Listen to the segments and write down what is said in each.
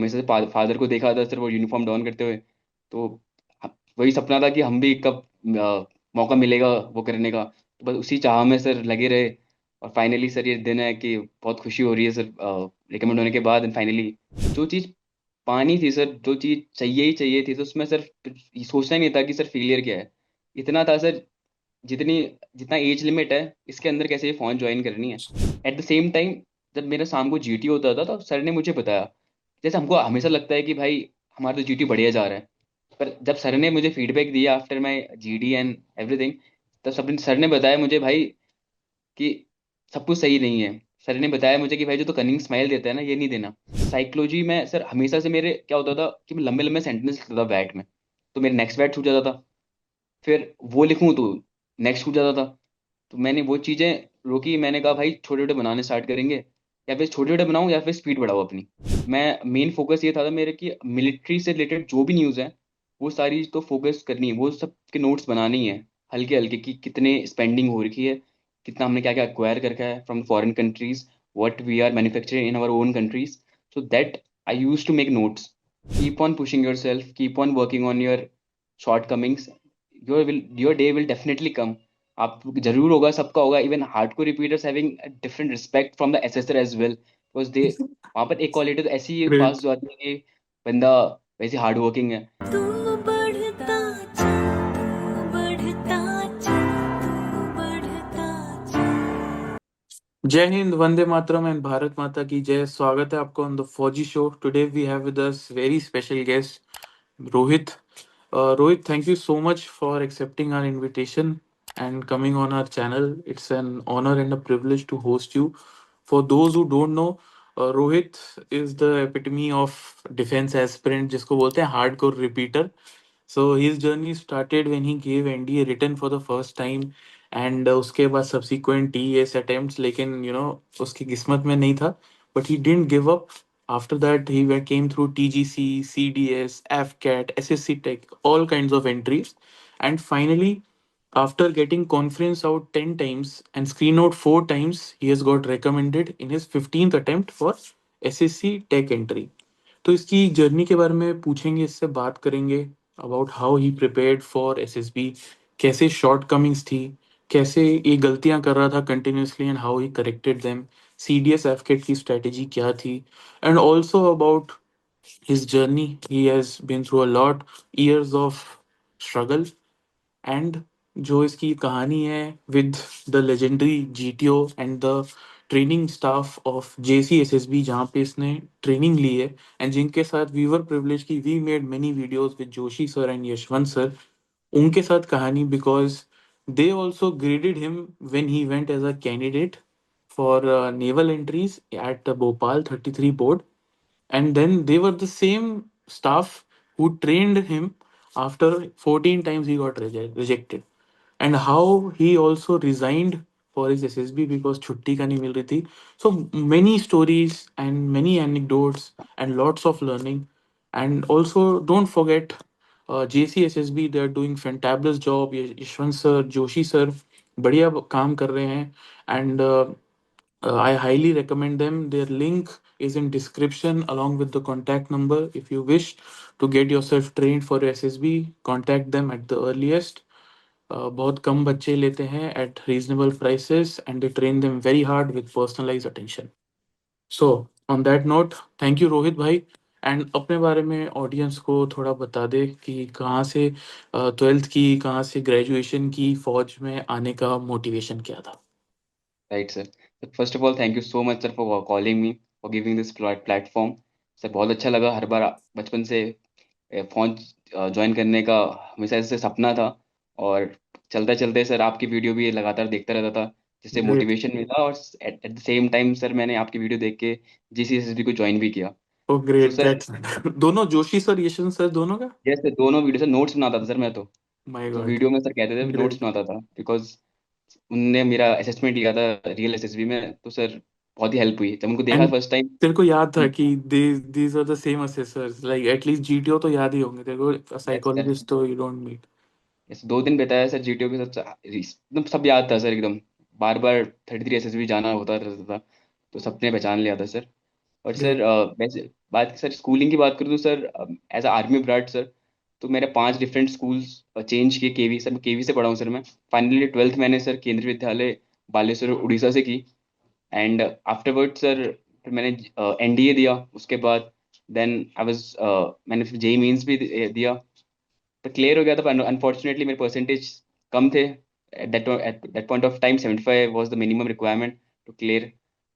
हमेशा से फादर को देखा था सर वो यूनिफॉर्म डॉन करते हुए। तो वही सपना था कि हम भी कब मौका मिलेगा वो करने का, तो बस उसी चाह में सर लगे रहे। और फाइनली सर ये दिन है कि बहुत खुशी हो रही है सर, रिकमेंड होने के बाद फाइनली जो चीज़ पानी थी सर, जो चीज़ चाहिए ही चाहिए थी, तो उसमें सर ये सोचना ही नहीं था कि सर फेलियर क्या है। इतना था सर, जितनी जितना एज लिमिट है इसके अंदर कैसे ये फोन ज्वाइन करनी है। एट द सेम टाइम जब मेरा शाम को जीटी होता था तो सर ने मुझे बताया, जैसे हमको हमेशा लगता है कि भाई हमारा तो जीटी बढ़िया जा रहा है, पर जब सर ने मुझे फीडबैक दिया after my GD and everything, तब सब सर ने बताया मुझे भाई कि सब कुछ सही नहीं है। सर ने बताया मुझे कि भाई जो तो कनिंग स्माइल देता है ना, ये नहीं देना। साइकोलॉजी में सर हमेशा से मेरे क्या होता था कि मैं लंबे लंबे सेंटेंस लिखता था बैट में, तो मेरे नेक्स्ट बैट छूट जाता था। फिर वो लिखूं तो नेक्स्ट छूट जाता था। तो मैंने वो चीजें रोकी, मैंने कहा भाई छोटे छोटे बनाने स्टार्ट करेंगे, या फिर छोटे छोटे बनाऊं या फिर स्पीड बढ़ाओ अपनी। मैं मेन फोकस ये था मेरे कि मिलिट्री से रिलेटेड जो भी न्यूज़ है वो सारी तो फोकस करनी है, वो सब के नोट्स बनाने ही है हल्के हल्के, कि कितने स्पेंडिंग हो रखी है, कितना हमने क्या क्या एक्वायर करके है from foreign countries, what we are manufacturing in our own countries. So that I use to make notes, keep on pushing yourself, keep on working on your shortcomings, your day will definitely come. आप जरूर होगा, सबका होगा, even hardcore repeaters having different respect from the assessor as well, because they वहां पर एक quality तो ऐसी पास ग्रेट। जो आती है कि बंदा वैसे हार्ड वर्किंग है। तू बढ़ता चल, तू बढ़ता चल, तू बढ़ता चल। जय हिंद, वंदे मातरम एंड भारत माता की जय। स्वागत है आपको on the Fauji show. Today we have with us very special guest Rohit. Rohit, thank you so much for accepting our invitation and coming on our channel. It's an honor and a privilege to host you. For those who don't know, Rohit is the epitome of defense aspirant, जिसको बोलते हैं hardcore repeater. So his journey started when he gave NDA written for the first time, and उसके बाद subsequent TES attempts, लेकिन उसकी किस्मत में नहीं था, but he didn't give up. After that, came through TGC, CDS, AFCAT, SSC Tech, all kinds of entries. And finally, after getting conference out 10 times and screen out 4 times, he has got recommended in his 15th attempt for SSC Tech entry. तो इसकी journey के बारे में पूछेंगे, इससे बात करेंगे about how he prepared for SSB, कैसे शॉर्ट कमिंग्स थी, कैसे ये गलतियां कर रहा था continuously and how he corrected them, CDS AFCAT की स्ट्रेटेजी क्या थी, and also about his journey. He has been through a lot years of struggle, and जो इसकी कहानी है with the legendary GTO and the training staff of JCSSB, जहाँ पे इसने ट्रेनिंग ली है, एंड जिनके साथ वी वर प्रिविलेज की we made many videos with Joshi sir and Yashwant sir, उनके साथ कहानी, because they also graded him when he went as a candidate for naval entries at Bhopal 33 board, and then they were the same staff who trained him after 14 times he got rejected, and how he also resigned for his SSB because छुट्टी का नहीं मिल रही थी. So many stories and many anecdotes and lots of learning. And also don't forget JCSSB, they are doing fantabulous job. Yashwant sir, Joshi sir बढ़िया काम कर रहे हैं, and I highly recommend them. Their link is in description along with the contact number. If you wish to get yourself trained for SSB, contact them at the earliest. बहुत कम बच्चे लेते हैं at reasonable prices and they train them very hard with personalized attention. So on that note, thank you Rohit भाई, and अपने बारे में audience को थोड़ा बता दे कि कहाँ से ट्वेल्थ की, कहाँ से ग्रेजुएशन की, फौज में आने का मोटिवेशन क्या था. Right sir, first of all thank you so much sir for calling me, for giving this platform. Sir बहुत अच्छा लगा, हर बार बचपन से फोन ज्वाइन करने का हमेशा ऐसे सपना था, और चलते चलते सर आपकी वीडियो भी लगातार देखता रहता था, जिससे ग्रेट. मोटिवेशन मिला, और at the same time sir मैंने आपकी वीडियो देख के जीसीएसएसबी को ज्वाइन भी किया। ओ तो ग्रेट, सर दैट्स दोनों जोशी सर, यशवंत सर दोनों का. जैसे दोनों वीडियो से नोट्स बनाता था सर मैं माय तो गॉड. वीडियो में सर कहते थे नोट्स ग्रेट. बनाता था, बिकॉज उनने मेरा असेसमेंट लिया था रियल एसएसबी में, तो सर बहुत ही हेल्प हुई जब उनको देखा एंड फर्स्ट टाइम। तेरे को याद था कि these are the same assessors, like at least GTO तो याद ही होंगे तेरे को, यस सर, साइकोलॉजिस्ट तो यू डोंट मीट. यस 2 दिन बताया सर जीटीओ के साथ, एकदम सब याद था सर एकदम। बार बार 33 एसएसबी जाना होता रहता था, तो सबने पहचान लिया था सर। और सर ग्रेट. वैसे बात सर स्कूलिंग की बात करूँ तो sir as a army brat sir, तो मेरे 5 डिफरेंट स्कूल्स चेंज किए। केवी सर, मैं केवी से पढ़ा हूँ सर। मैं फाइनली 12th मैंने सर केंद्रीय विद्यालय बालेश्वर उड़ीसा से की। एंड आफ्टरवर्ड सर फिर मैंने एनडीए दिया। उसके बाद देन आई वाज मैंने फिर जेई मींस भी दिया, तो क्लियर हो गया था। अनफॉर्चुनेटली मेरे परसेंटेज कम थे। At that point of time 75 was the minimum requirement to clear,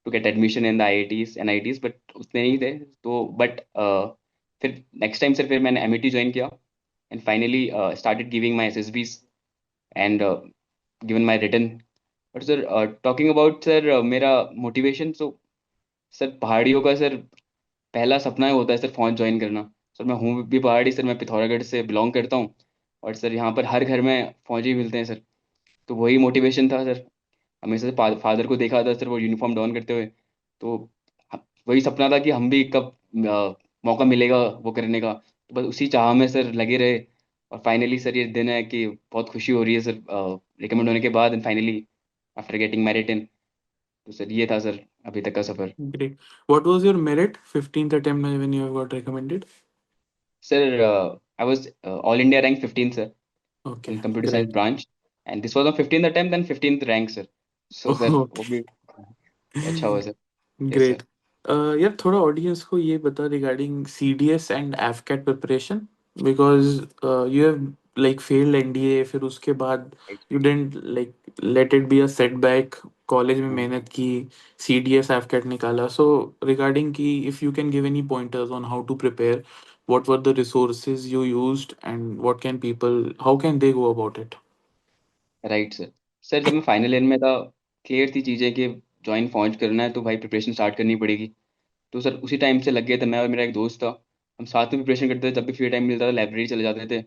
to get admission in the IITs NITs, but उतने नहीं थे। तो बट फिर नेक्स्ट टाइम सर फिर मैंने एमईटी ज्वाइन किया and finally started giving my SSBs and given my return. But sir talking about sir मेरा मोटिवेशन, तो सर पहाड़ियों का सर पहला सपना होता है सर फौज ज्वाइन करना। सर मैं हूँ भी पहाड़ी सर, मैं पिथौरागढ़ से बिलोंग करता हूँ। और सर यहाँ पर हर घर में फौजी मिलते हैं सर, तो वही मोटिवेशन था सर। हमेशा से फादर को देखा था सर वो यूनिफॉर्म डॉन करते हुए, तो वही सपना था कि हम भी कब मौका मिलेगा वो करने का। तो बस उसी चाह में सर लगे रहे। और फाइनली सर ये दिन है कि बहुत खुशी हो रही है सर रिकमेंड होने के बाद, and finally after getting merit in. तो सर ये था सर अभी तक का सफर। Great. What was your merit? 15th attempt when you got recommended? Sir I was all India rank 15 sir Okay, in computer science great. branch, and this was on 15th attempt and 15th rank sir. So sir वो भी अच्छा हुआ sir. Yes sir. Great. यार थोड़ा audience को ये बता regarding CDS and AFCAT preparation, because you have like failed NDA, फिर उसके बाद Right. You didn't like let it be a setback, college में हाँ मेहनत की, सीडीएस एफकेट निकाला। सो रिगार्डिंग की if you can give any pointers on how to prepare, what were the resources you used and what can people, how can they go about it? Right sir. Sir जब मैं final year में था, clear थी चीज़ें कि join फौज करना है तो भाई प्रिपरेशन स्टार्ट करनी पड़ेगी। तो सर उसी टाइम से लग गए थे, मैं और मेरा एक दोस्त था। हम साथ में प्रिपरेशन करते थे, जब भी फ्री टाइम मिलता था लाइब्रेरी चले जाते थे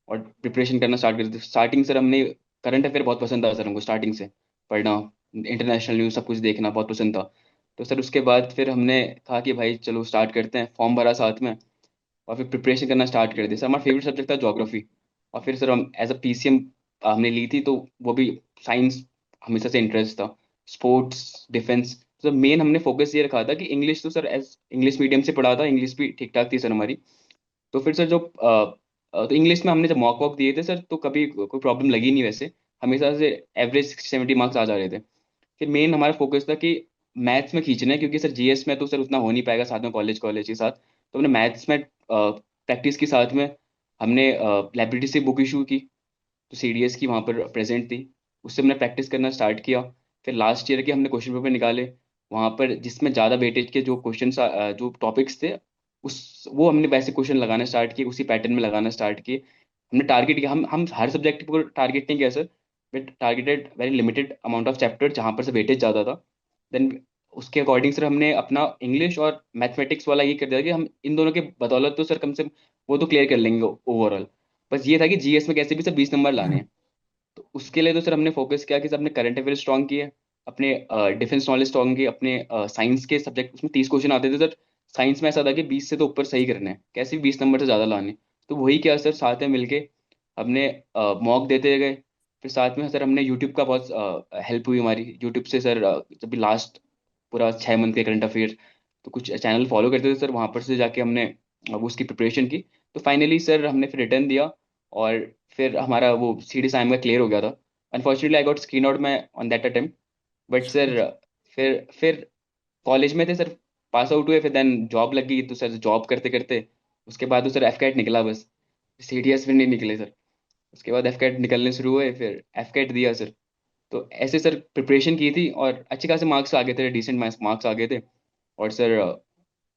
और प्रिपरेशन करना स्टार्ट करते थे। स्टार्टिंग सर हमने करंट अफेयर बहुत पसंद था सर हमको, स्टार्टिंग से पढ़ना, इंटरनेशनल न्यूज़ सब कुछ देखना बहुत पसंद था। तो सर उसके बाद फिर हमने कहा कि भाई चलो स्टार्ट करते हैं, फॉर्म भरा साथ में और फिर प्रिपरेशन करना स्टार्ट कर दिया। सर हमारा फेवरेट सब्जेक्ट था ज्योग्राफी। और फिर सर हम एज अ पीसीएम हमने ली थी, तो वो भी साइंस हमेशा से इंटरेस्ट था, स्पोर्ट्स डिफेंस। तो मेन हमने फोकस ये रखा था कि इंग्लिश, तो सर एज इंग्लिश मीडियम से पढ़ा था, इंग्लिश भी ठीक ठाक थी सर हमारी। तो फिर सर जो तो इंग्लिश में हमने जब मॉक वॉक दिए थे सर, तो कभी कोई प्रॉब्लम लगी नहीं वैसे, हमेशा से एवरेज 60-70 मार्क्स आ जा रहे थे। फिर मेन हमारा फोकस था कि मैथ्स में खींचना है, क्योंकि सर जीएस में तो सर उतना हो नहीं पाएगा साथ में, कॉलेज कॉलेज के साथ। तो हमने मैथ्स में प्रैक्टिस के साथ में हमने लाइब्रेरी से बुक इशू की, तो सीडीएस की वहाँ पर प्रेजेंट थी, उससे हमने प्रैक्टिस करना स्टार्ट किया। फिर लास्ट ईयर के हमने क्वेश्चन पेपर निकाले, वहाँ पर जिसमें ज़्यादा वेटेज के जो क्वेश्चन जो टॉपिक्स थे, उस वो हमने वैसे क्वेश्चन लगाना स्टार्ट किए, उसी पैटर्न में लगाना स्टार्ट किए। हमने टारगेट किया, हम हर सब्जेक्ट को टारगेट नहीं किया sir, but targeted very limited amount of chapter जहाँ पर से वेटेज ज़्यादा था। देन उसके अकॉर्डिंग सर हमने अपना इंग्लिश और मैथमेटिक्स वाला ये कर दिया कि हम इन दोनों के बदौलत तो सर कम से कम वो तो क्लियर कर लेंगे ओवरऑल। बस ये था कि जीएस में कैसे भी सर 20 नंबर लाने हैं। तो उसके लिए तो सर हमने फोकस किया कि सर अपने करंट अफेयर स्ट्रॉन्ग किए, अपने डिफेंस नॉलेज स्ट्रॉन्ग किए, अपने साइंस के सब्जेक्ट उसमें 30 क्वेश्चन आते थे सर। साइंस में ऐसा था कि 20 से तो ऊपर सही करने हैं, कैसे भी 20 नंबर से ज़्यादा लाने। तो वही क्या सर साथ में मिलके हमने मॉक देते गए। फिर साथ में सर हमने यूट्यूब का बहुत हेल्प हुई हमारी, यूट्यूब से सर जब भी लास्ट पूरा 6 मंथ के करंट अफेयर, तो कुछ चैनल फॉलो करते थे सर, वहाँ पर से जाके हमने वो उसकी प्रिपरेशन की। तो फाइनली सर हमने फिर रिटर्न दिया और फिर हमारा वो सी डी का क्लियर हो गया था। Unfortunately I got screen out में on that attempt. But sir फिर कॉलेज में थे सर, पास आउट हुए, फिर देन जॉब लग गई। तो सर जॉब करते करते उसके बाद तो सर एफ कैट निकला बस, सी डी एस फिर नहीं निकले सर। उसके बाद एफ कैट निकलने शुरू हुए, फिर एफ कैट दिया सर। तो ऐसे सर प्रिपरेशन की थी और अच्छे खासे मार्क्स आ गए थे, डिसेंट मार्क्स आ गए थे। और सर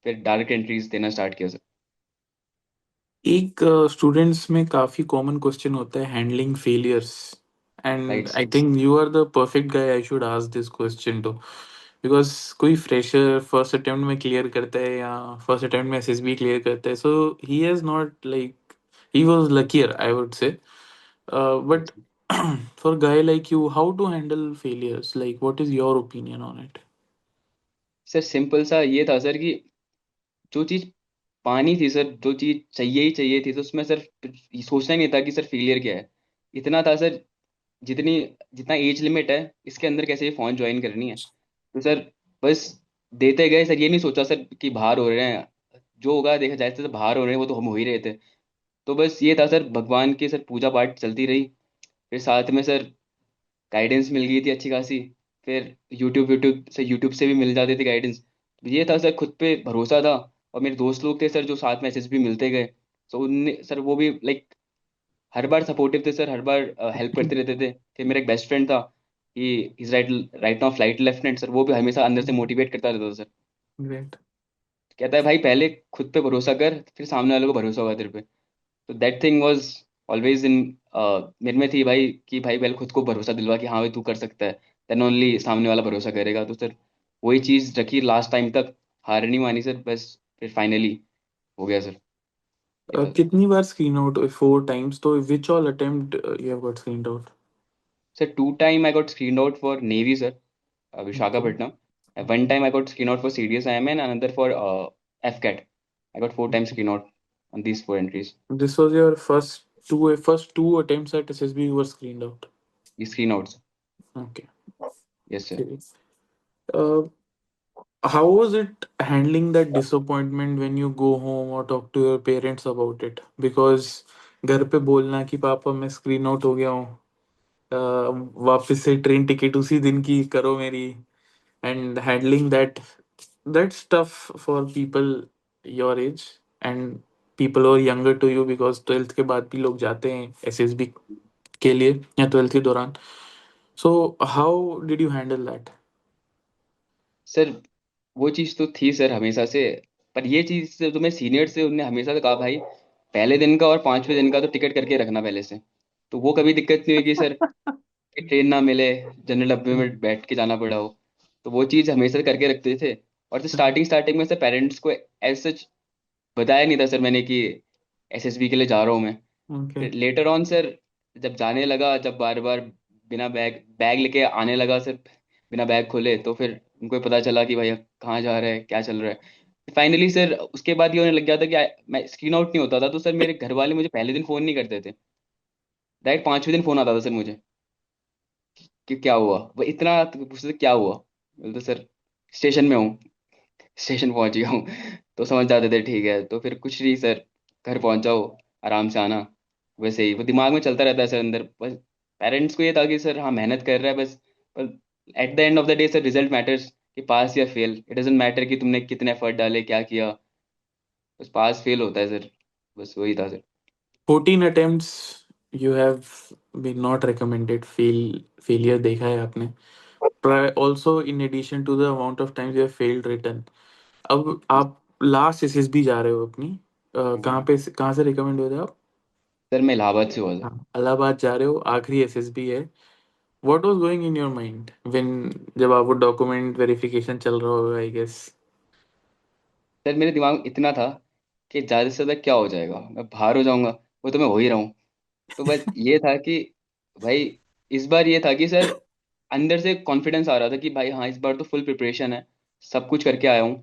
फिर डायरेक्ट एंट्रीज देना स्टार्ट किया सर। एक स्टूडेंट्स में काफी कॉमन क्वेश्चन होता है handling failures, and right I sir. Think you are the perfect guy I should ask this question to, because कोई फ्रेशर फर्स्ट अटेम्प्ट में क्लियर करता है या फर्स्ट अटेम्प्ट में एसएसबी क्लियर करता है, so he has not like, he was luckier I would say, but for a guy like you, how to handle failures, like what is your opinion on it? Sir simple सा ये था sir कि जो चीज़ पानी थी sir, जो चीज़ चाहिए ही चाहिए थी, तो उसमें सर ये सोचना ही नहीं था कि सर फेलियर क्या है। इतना था सर, जितनी जितना एज लिमिट है इसके अंदर कैसे ये फौज ज्वाइन करनी है। तो सर बस देते गए सर, ये नहीं सोचा सर कि बाहर हो रहे हैं, जो होगा देखा जाए तो बाहर हो रहे हैं वो तो हम हो ही रहे थे। तो बस ये था सर, भगवान की सर पूजा पाठ चलती रही। फिर साथ में सर गाइडेंस मिल गई थी अच्छी खासी। फिर यूट्यूब से भी मिल जाती थी गाइडेंस। ये था सर, खुद पे भरोसा था। और मेरे दोस्त लोग थे सर जो साथ में एसएसबी मिलते गए। तो उनने सर वो भी लाइक हर बार सपोर्टिव थे सर, हर बार हेल्प करते रहते थे। फिर मेरा एक बेस्ट फ्रेंड था कि is right right now flight lieutenant sir, वो भी हमेशा अंदर से मोटिवेट करता रहता था सर। ग्रेट। कहता है भाई पहले खुद पे भरोसा कर, फिर सामने वाले को भरोसा होगा तेरे पे। तो that thing was always in मेरे में थी भाई, कि भाई पहले खुद को भरोसा दिलवा कि हाँ भाई तू कर सकता है, देन ओनली सामने वाला भरोसा करेगा। तो सर वही चीज रखी लास्ट टाइम तक, हार नहीं मानी सर, बस फिर फाइनली हो गया सर। ये था सर। कितनी बार स्क्रीन आउट? 4 times, तो which all attempt you have got screen out? Sir 2 time I got screen out for navy sir, okay. Visakhapatnam. One time I got screen out for CDS IMN, and another for FCAT. I got 4 times screen out on these 4 entries. This was your first two attempts at SSB you were screened out. These screen outs. Okay. Yes, sir. Okay. Uh, how was it handling that disappointment when you go home or talk to your parents about it? Because घर पे बोलना कि पापा मैं screen out हो गया हूँ, वापस से ट्रेन टिकट उसी दिन की करो मेरी, and handling that's tough for people your age and people who are younger to you, because 12th के बाद भी लोग जाते हैं एसएसबी के लिए या 12th के दौरान. So how did you handle that? Sir वो चीज़ तो थी सर हमेशा से। पर ये चीज़ से जो मैं सीनियर से उनने हमेशा से कहा भाई, पहले दिन का और 5वें दिन का तो टिकट करके रखना पहले से। तो वो कभी दिक्कत नहीं हुई कि सर कि ट्रेन ना मिले, जनरल डब्बे में बैठ के जाना पड़ा हो। तो वो चीज़ हमेशा करके रखते थे। और स्टार्टिंग स्टार्टिंग में सर पेरेंट्स को एज सच बताया नहीं था सर मैंने कि एसएसबी के लिए जा रहा हूँ मैं। Okay. फिर लेटर ऑन सर जब जाने लगा, जब बार बार बिना बैग बैग लेके आने लगा सर, बिना बैग खोले, तो फिर उनको पता चला कि भाई कहाँ जा रहा है, क्या चल रहा है। फाइनली सर उसके बाद ये होने लग गया था कि मैं स्क्रीन आउट नहीं होता था तो सर मेरे घर वाले मुझे पहले दिन फ़ोन नहीं करते थे। डायरेक्ट 5वें दिन फ़ोन आता था सर मुझे कि क्या हुआ। वो इतना तो पूछते थे क्या हुआ, बोलते सर स्टेशन में हूँ, स्टेशन पहुंच गया हूँ। तो समझ जाते थे ठीक है, तो फिर कुछ नहीं सर, घर पहुंच जाओ, आराम से आना। वैसे ही वो दिमाग में चलता रहता है सर अंदर। बस पेरेंट्स को ये था कि सर हाँ मेहनत कर रहा है बस। पर at the end of the day sir result matters, कि पास या फेल, इट डजेंट मैटर कि तुमने कितने एफर्ट डाले क्या किया। बस पास फेल होता है सर, बस वही था sir. 14 attempts you have been not recommended, failure देखा है आपने. Also in addition to the amount of times you have failed written, अब आप लास्ट एसएसबी जा रहे हो अपनी. कहाँ से रिकमेंड हो रहे हो आप? सर मैं इलाहाबाद से हुआ था। हाँ, इलाहाबाद जा रहे हो, आखिरी एसएसबी है. What was going in your mind when, जब आप वो डॉक्यूमेंट वेरिफिकेशन चल रहा होगा आई गेस? सर मेरे दिमाग में इतना था कि ज़्यादा से ज़्यादा क्या हो जाएगा, मैं बाहर हो जाऊंगा, वो तो मैं हो ही रहा हूँ। तो बस ये था कि भाई इस बार ये था कि सर अंदर से कॉन्फिडेंस आ रहा था कि भाई हाँ इस बार तो फुल प्रिपरेशन है, सब कुछ करके आया हूँ।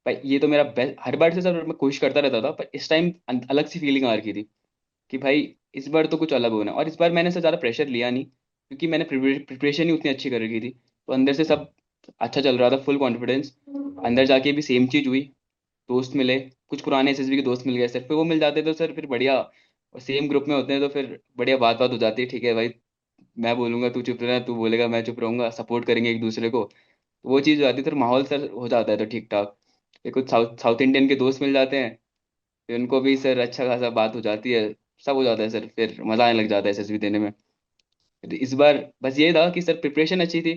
भाई ये तो मेरा बेस्ट, हर बार से सर मैं कोशिश करता रहता था, पर इस टाइम अलग सी फीलिंग आ रही थी कि भाई इस बार तो कुछ अलग होना है। और इस बार मैंने से ज़्यादा प्रेशर लिया नहीं, क्योंकि मैंने प्रिपरेशन ही उतनी अच्छी कर रखी थी। तो अंदर से सब अच्छा चल रहा था, फुल कॉन्फिडेंस। अंदर जाके भी सेम चीज़ हुई, दोस्त मिले, कुछ पुराने एसएसबी के दोस्त मिल गए सर, फिर वो मिल जाते तो सर फिर बढ़िया। और सेम ग्रुप में होते हैं तो फिर बढ़िया बात बात हो जाती है, ठीक है भाई मैं बोलूंगा तू चुप रहना, तू बोलेगा मैं चुप रहूंगा, सपोर्ट करेंगे एक दूसरे को। तो वो चीज़ हो जाती है सर, माहौल सर हो जाता है तो ठीक ठाक। फिर कुछ साउथ साउथ इंडियन के दोस्त मिल जाते हैं, फिर उनको भी सर अच्छा खासा बात हो जाती है, सब हो जाता है सर, फिर मजा आने लग जाता है एसएसबी देने में। फिर इस बार बस ये था कि सर प्रिपरेशन अच्छी थी,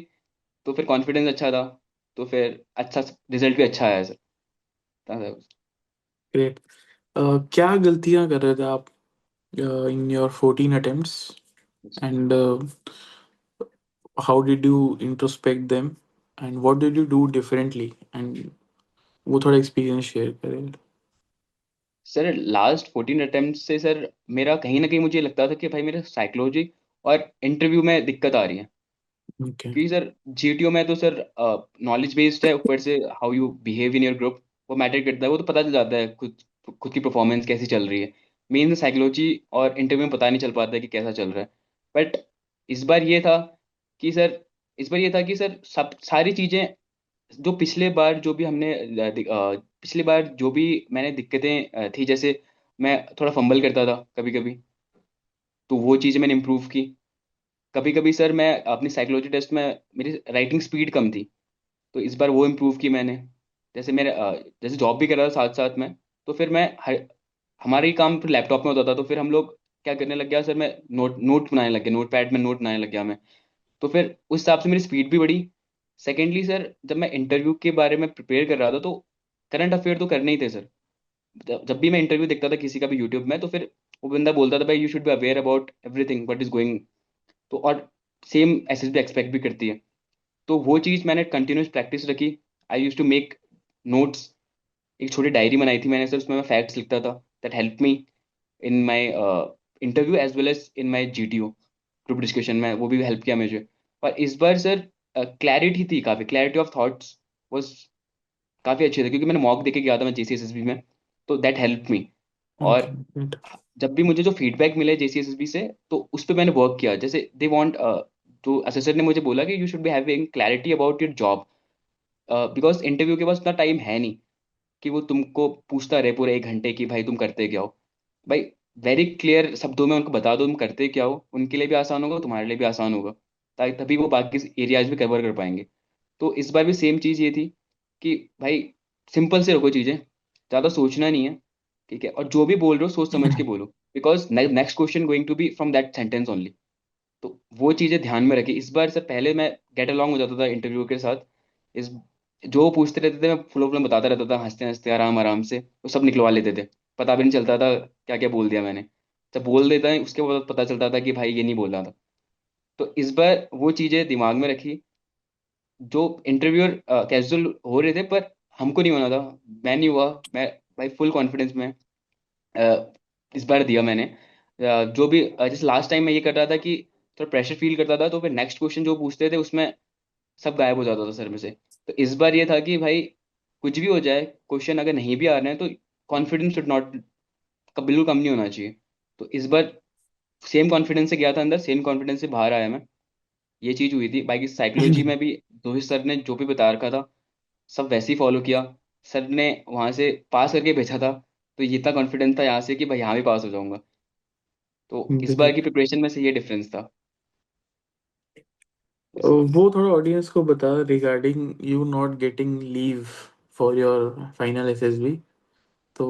तो फिर कॉन्फिडेंस अच्छा था, तो फिर अच्छा रिजल्ट भी अच्छा आया सर। ग्रेट. क्या गलतियां कर रहे थे आप in your 14 attempts, and how did you introspect them, and what did you do differently, and वो थोड़ा एक्सपीरियंस शेयर करें. सर लास्ट 14 अटेम्प्ट से सर मेरा कहीं ना कहीं मुझे लगता था कि भाई मेरे साइकोलॉजी और इंटरव्यू में दिक्कत आ रही है। ओके. क्योंकि सर जीटीओ में तो सर नॉलेज बेस्ड है, ऊपर से how you behave in your group वो मैटर करता है, वो तो पता चल जाता है खुद खुद की परफॉर्मेंस कैसी चल रही है। मेन साइकोलॉजी और इंटरव्यू में पता नहीं चल पाता है कि कैसा चल रहा है। बट इस बार ये था कि सर इस बार ये था कि सर सब सारी चीज़ें जो पिछले बार जो भी हमने पिछली बार जो भी मैंने दिक्कतें थी, जैसे मैं थोड़ा फंबल करता था कभी कभी, तो वो चीज़ मैंने इम्प्रूव की। कभी कभी सर मैं अपनी साइकोलॉजी टेस्ट में मेरी राइटिंग स्पीड कम थी, तो इस बार वो इम्प्रूव की मैंने। जैसे मेरे जैसे जॉब भी कर रहा था साथ साथ में, तो फिर हमारा ही काम फिर लैपटॉप में होता था, तो फिर हम लोग क्या करने लग गया सर, मैं नोट नोट बनाने लग गया, नोट पैड में नोट बनाने लग गया मैं। तो फिर उस हिसाब से मेरी स्पीड भी बढ़ी। सेकेंडली सर, जब मैं इंटरव्यू के बारे में प्रिपेयर कर रहा था, तो करंट अफेयर तो करने ही थे सर। जब भी मैं इंटरव्यू देखता था किसी का भी यूट्यूब में, तो फिर वो बंदा बोलता था भाई you should be aware about everything what is going. तो और सेम एसएसबी एक्सपेक्ट भी करती है। तो वो चीज़ मैंने कंटिन्यूस प्रैक्टिस रखी। आई यूज टू मेक नोट्स। एक छोटी डायरी बनाई थी मैंने सर, उसमें मैं फैक्ट्स लिखता था। That help me in my interview as well as in my GTO group discussion में, वो भी हेल्प किया मुझे। और इस बार सर क्लैरिटी थी, काफ़ी क्लैरिटी ऑफ थॉट्स वॉज काफ़ी अच्छे थे, क्योंकि मैंने मॉक देके गया था मैं जेसीएसएसबी में। तो दैट हेल्प मी। ओके, और गुड। जब भी मुझे जो फीडबैक मिले जेसीएसएसबी से, तो उस पर मैंने वर्क किया। जैसे दे वांट, जो असेसर ने मुझे बोला कि you should be having clarity about your job, because interview के पास उतना टाइम है नहीं कि वो तुमको पूछता रहे पूरे 1 घंटे कि भाई तुम करते क्या हो। भाई वेरी क्लियर शब्दों में उनको बता दो तुम करते क्या हो, उनके लिए भी आसान होगा, तुम्हारे लिए भी आसान होगा। ताकि तभी वो बाकी एरियाज भी कवर कर पाएंगे। तो इस बार भी सेम चीज़ ये थी कि भाई सिंपल से रखो चीज़ें, ज़्यादा सोचना नहीं है। ठीक है, और जो भी बोल रहे हो सोच समझ के बोलो, because next question going to be from that sentence only. तो वो चीज़ें ध्यान में रखी इस बार। से पहले मैं गेट अलॉन्ग हो जाता था इंटरव्यू के साथ। इस जो वो पूछते रहते थे मैं फ्लो फ्लो बताता रहता था, हंसते हंसते आराम आराम से वो सब निकलवा लेते थे। पता भी नहीं चलता था क्या क्या बोल दिया मैंने। जब बोल देता है उसके बाद पता चलता था कि भाई ये नहीं बोला था। तो इस बार वो चीज़ें दिमाग में रखी। जो इंटरव्यूअर कैजुअल हो रहे थे, पर हमको नहीं होना था। मैं नहीं हुआ। मैं भाई फुल कॉन्फिडेंस में इस बार दिया मैंने। जो भी जैसे लास्ट टाइम मैं ये कर रहा था कि थोड़ा प्रेशर फील करता था, तो फिर नेक्स्ट क्वेश्चन जो पूछते थे उसमें सब गायब हो जाता था सर में से। तो इस बार ये था कि भाई कुछ भी हो जाए, क्वेश्चन अगर नहीं भी आ रहे हैं तो कॉन्फिडेंस शुड नॉट, बिल्कुल कम नहीं होना चाहिए। तो इस बार सेम कॉन्फिडेंस से गया था अंदर, सेम कॉन्फिडेंस से बाहर आया मैं। ये चीज़ हुई थी। बाकी साइकोलॉजी में भी रोहित सर ने जो भी बता रखा था सब वैसे ही फॉलो किया। सर ने वहां से पास करके भेजा था, तो ये इतना कॉन्फिडेंस था यहाँ से कि भाई यहाँ भी पास हो जाऊंगा। तो इस बार की ग्रेट। प्रिपरेशन में से ये डिफरेंस था। वो थोड़ा ऑडियंस को बता regarding you not getting leave for your final SSB. तो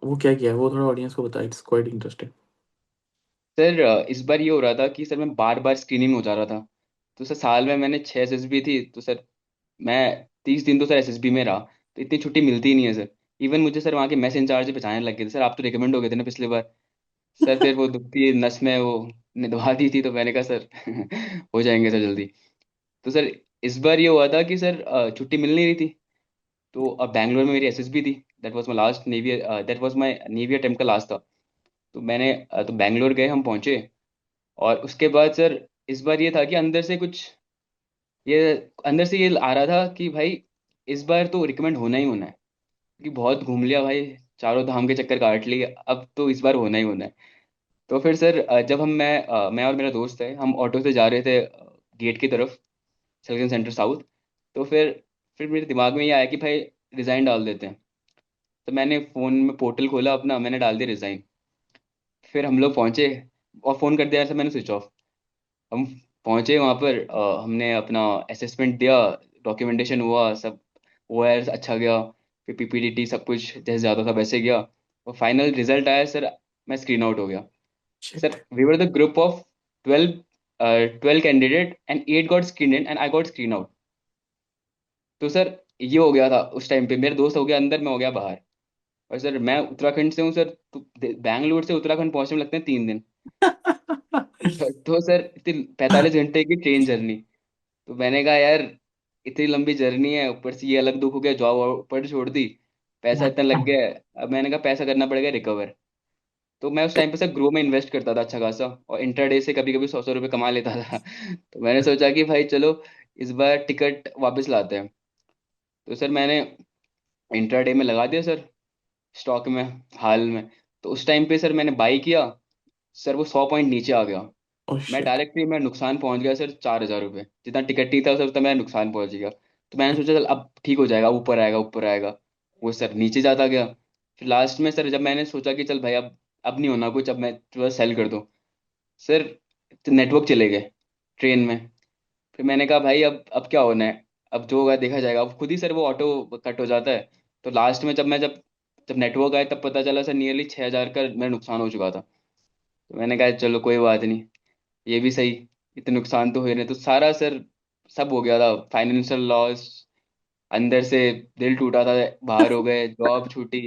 वो क्या किया है, वो थोड़ा ऑडियंस को बता, इट्स क्वाइट इंटरेस्टिंग। सर इस बार ये हो रहा था कि सर मैं बार बार स्क्रीनिंग हो जा रहा था। तो सर साल में मैंने 6 एसएसबी थी, तो सर मैं 30 दिन तो सर एसएसबी में रहा। तो इतनी छुट्टी मिलती ही नहीं है सर। इवन मुझे सर वहाँ के मैस इंचार्ज बचाने लग गए थे, सर आप तो रिकमेंड हो गए थे ना पिछली बार। सर फिर वो दुखती नस में वो दवा दी थी, तो मैंने कहा सर हो जाएंगे सर जल्दी। तो सर इस बार ये हुआ था कि सर छुट्टी मिल नहीं रही थी। तो अब बैंगलोर में मेरी एसएसबी थी। That was my last navy, that was my navy attempt का लास्ट था। तो मैंने तो बैंगलोर गए, हम पहुंचे। और उसके बाद सर इस बार ये था कि अंदर से कुछ, ये अंदर से ये आ रहा था कि भाई इस बार तो रिकमेंड होना ही होना है, क्योंकि बहुत घूम लिया भाई, चारों धाम के चक्कर काट लिए, अब तो इस बार होना ही होना है। तो फिर सर जब मैं और मेरा दोस्त है, हम ऑटो से जा रहे थे गेट की तरफ, सिल्कन सेंटर साउथ। तो फिर मेरे दिमाग में ये आया कि भाई रिज़ाइन डाल देते हैं। तो मैंने फ़ोन में पोर्टल खोला अपना, मैंने डाल दिया रिज़ाइन। फिर हम लोग पहुंचे और फ़ोन कर दिया सर मैंने, स्विच ऑफ। हम पहुंचे वहाँ पर, हमने अपना असेसमेंट दिया, डॉक्यूमेंटेशन हुआ सब, ओआरएस अच्छा गया। फिर पीपीडीटी सब कुछ जैसे ज़्यादा था वैसे गया। और फाइनल रिजल्ट आया सर, मैं स्क्रीन आउट हो गया। Shit. Sir we were the group of 12 candidate and 8 got screen in and I got screen out. तो सर ये हो गया था उस टाइम पे, मेरे दोस्त हो गया अंदर, मैं हो गया बाहर। और सर मैं उत्तराखंड से हूँ सर, तो बैंगलोर से उत्तराखंड पहुंचने में लगते हैं 3 दिन। तो सर इतनी 45 घंटे की ट्रेन जर्नी। तो मैंने कहा यार इतनी लंबी जर्नी है, ऊपर से ये अलग दुख हो गया, जॉब ऊपर छोड़ दी, पैसा इतना लग गया है। अब मैंने कहा पैसा करना पड़ेगा रिकवर। तो मैं उस टाइम पे सर ग्रो में इन्वेस्ट करता था अच्छा खासा, और इंटरडे से कभी कभी 100-100 रुपये कमा लेता था। तो मैंने सोचा कि भाई चलो इस बार टिकट वापस लाते हैं। तो सर मैंने इंटरडे में लगा दिया सर, स्टॉक में, हाल में। तो उस टाइम पे सर मैंने बाई किया। सर वो 100 पॉइंट नीचे आ गया। ओह मैं शिट। डायरेक्टली मैं नुकसान पहुंच गया सर, 4,000 रुपये। जितना टिकट नहीं था सर उतना मेरा नुकसान पहुंच गया। तो मैंने सोचा चल अब ठीक हो जाएगा, ऊपर आएगा ऊपर आएगा। वो सर नीचे जाता गया। फिर लास्ट में सर जब मैंने सोचा कि चल भाई अब नहीं होना कुछ, अब मैं थोड़ा सेल कर दूं सर, तो नेटवर्क चले गए ट्रेन में। फिर मैंने कहा भाई अब क्या होना है, अब जो होगा देखा जाएगा। अब खुद ही सर वो ऑटो कट हो जाता है। तो लास्ट में जब जब नेटवर्क आया तब पता चला सर नियरली 6,000 का मेरा नुकसान हो चुका था। तो मैंने कहा चलो कोई बात नहीं, ये भी सही, इतने नुकसान तो हुए नहीं तो सारा सर सब हो गया था, फाइनेंशियल लॉस, अंदर से दिल टूटा था, बाहर हो गए, जॉब छूटी,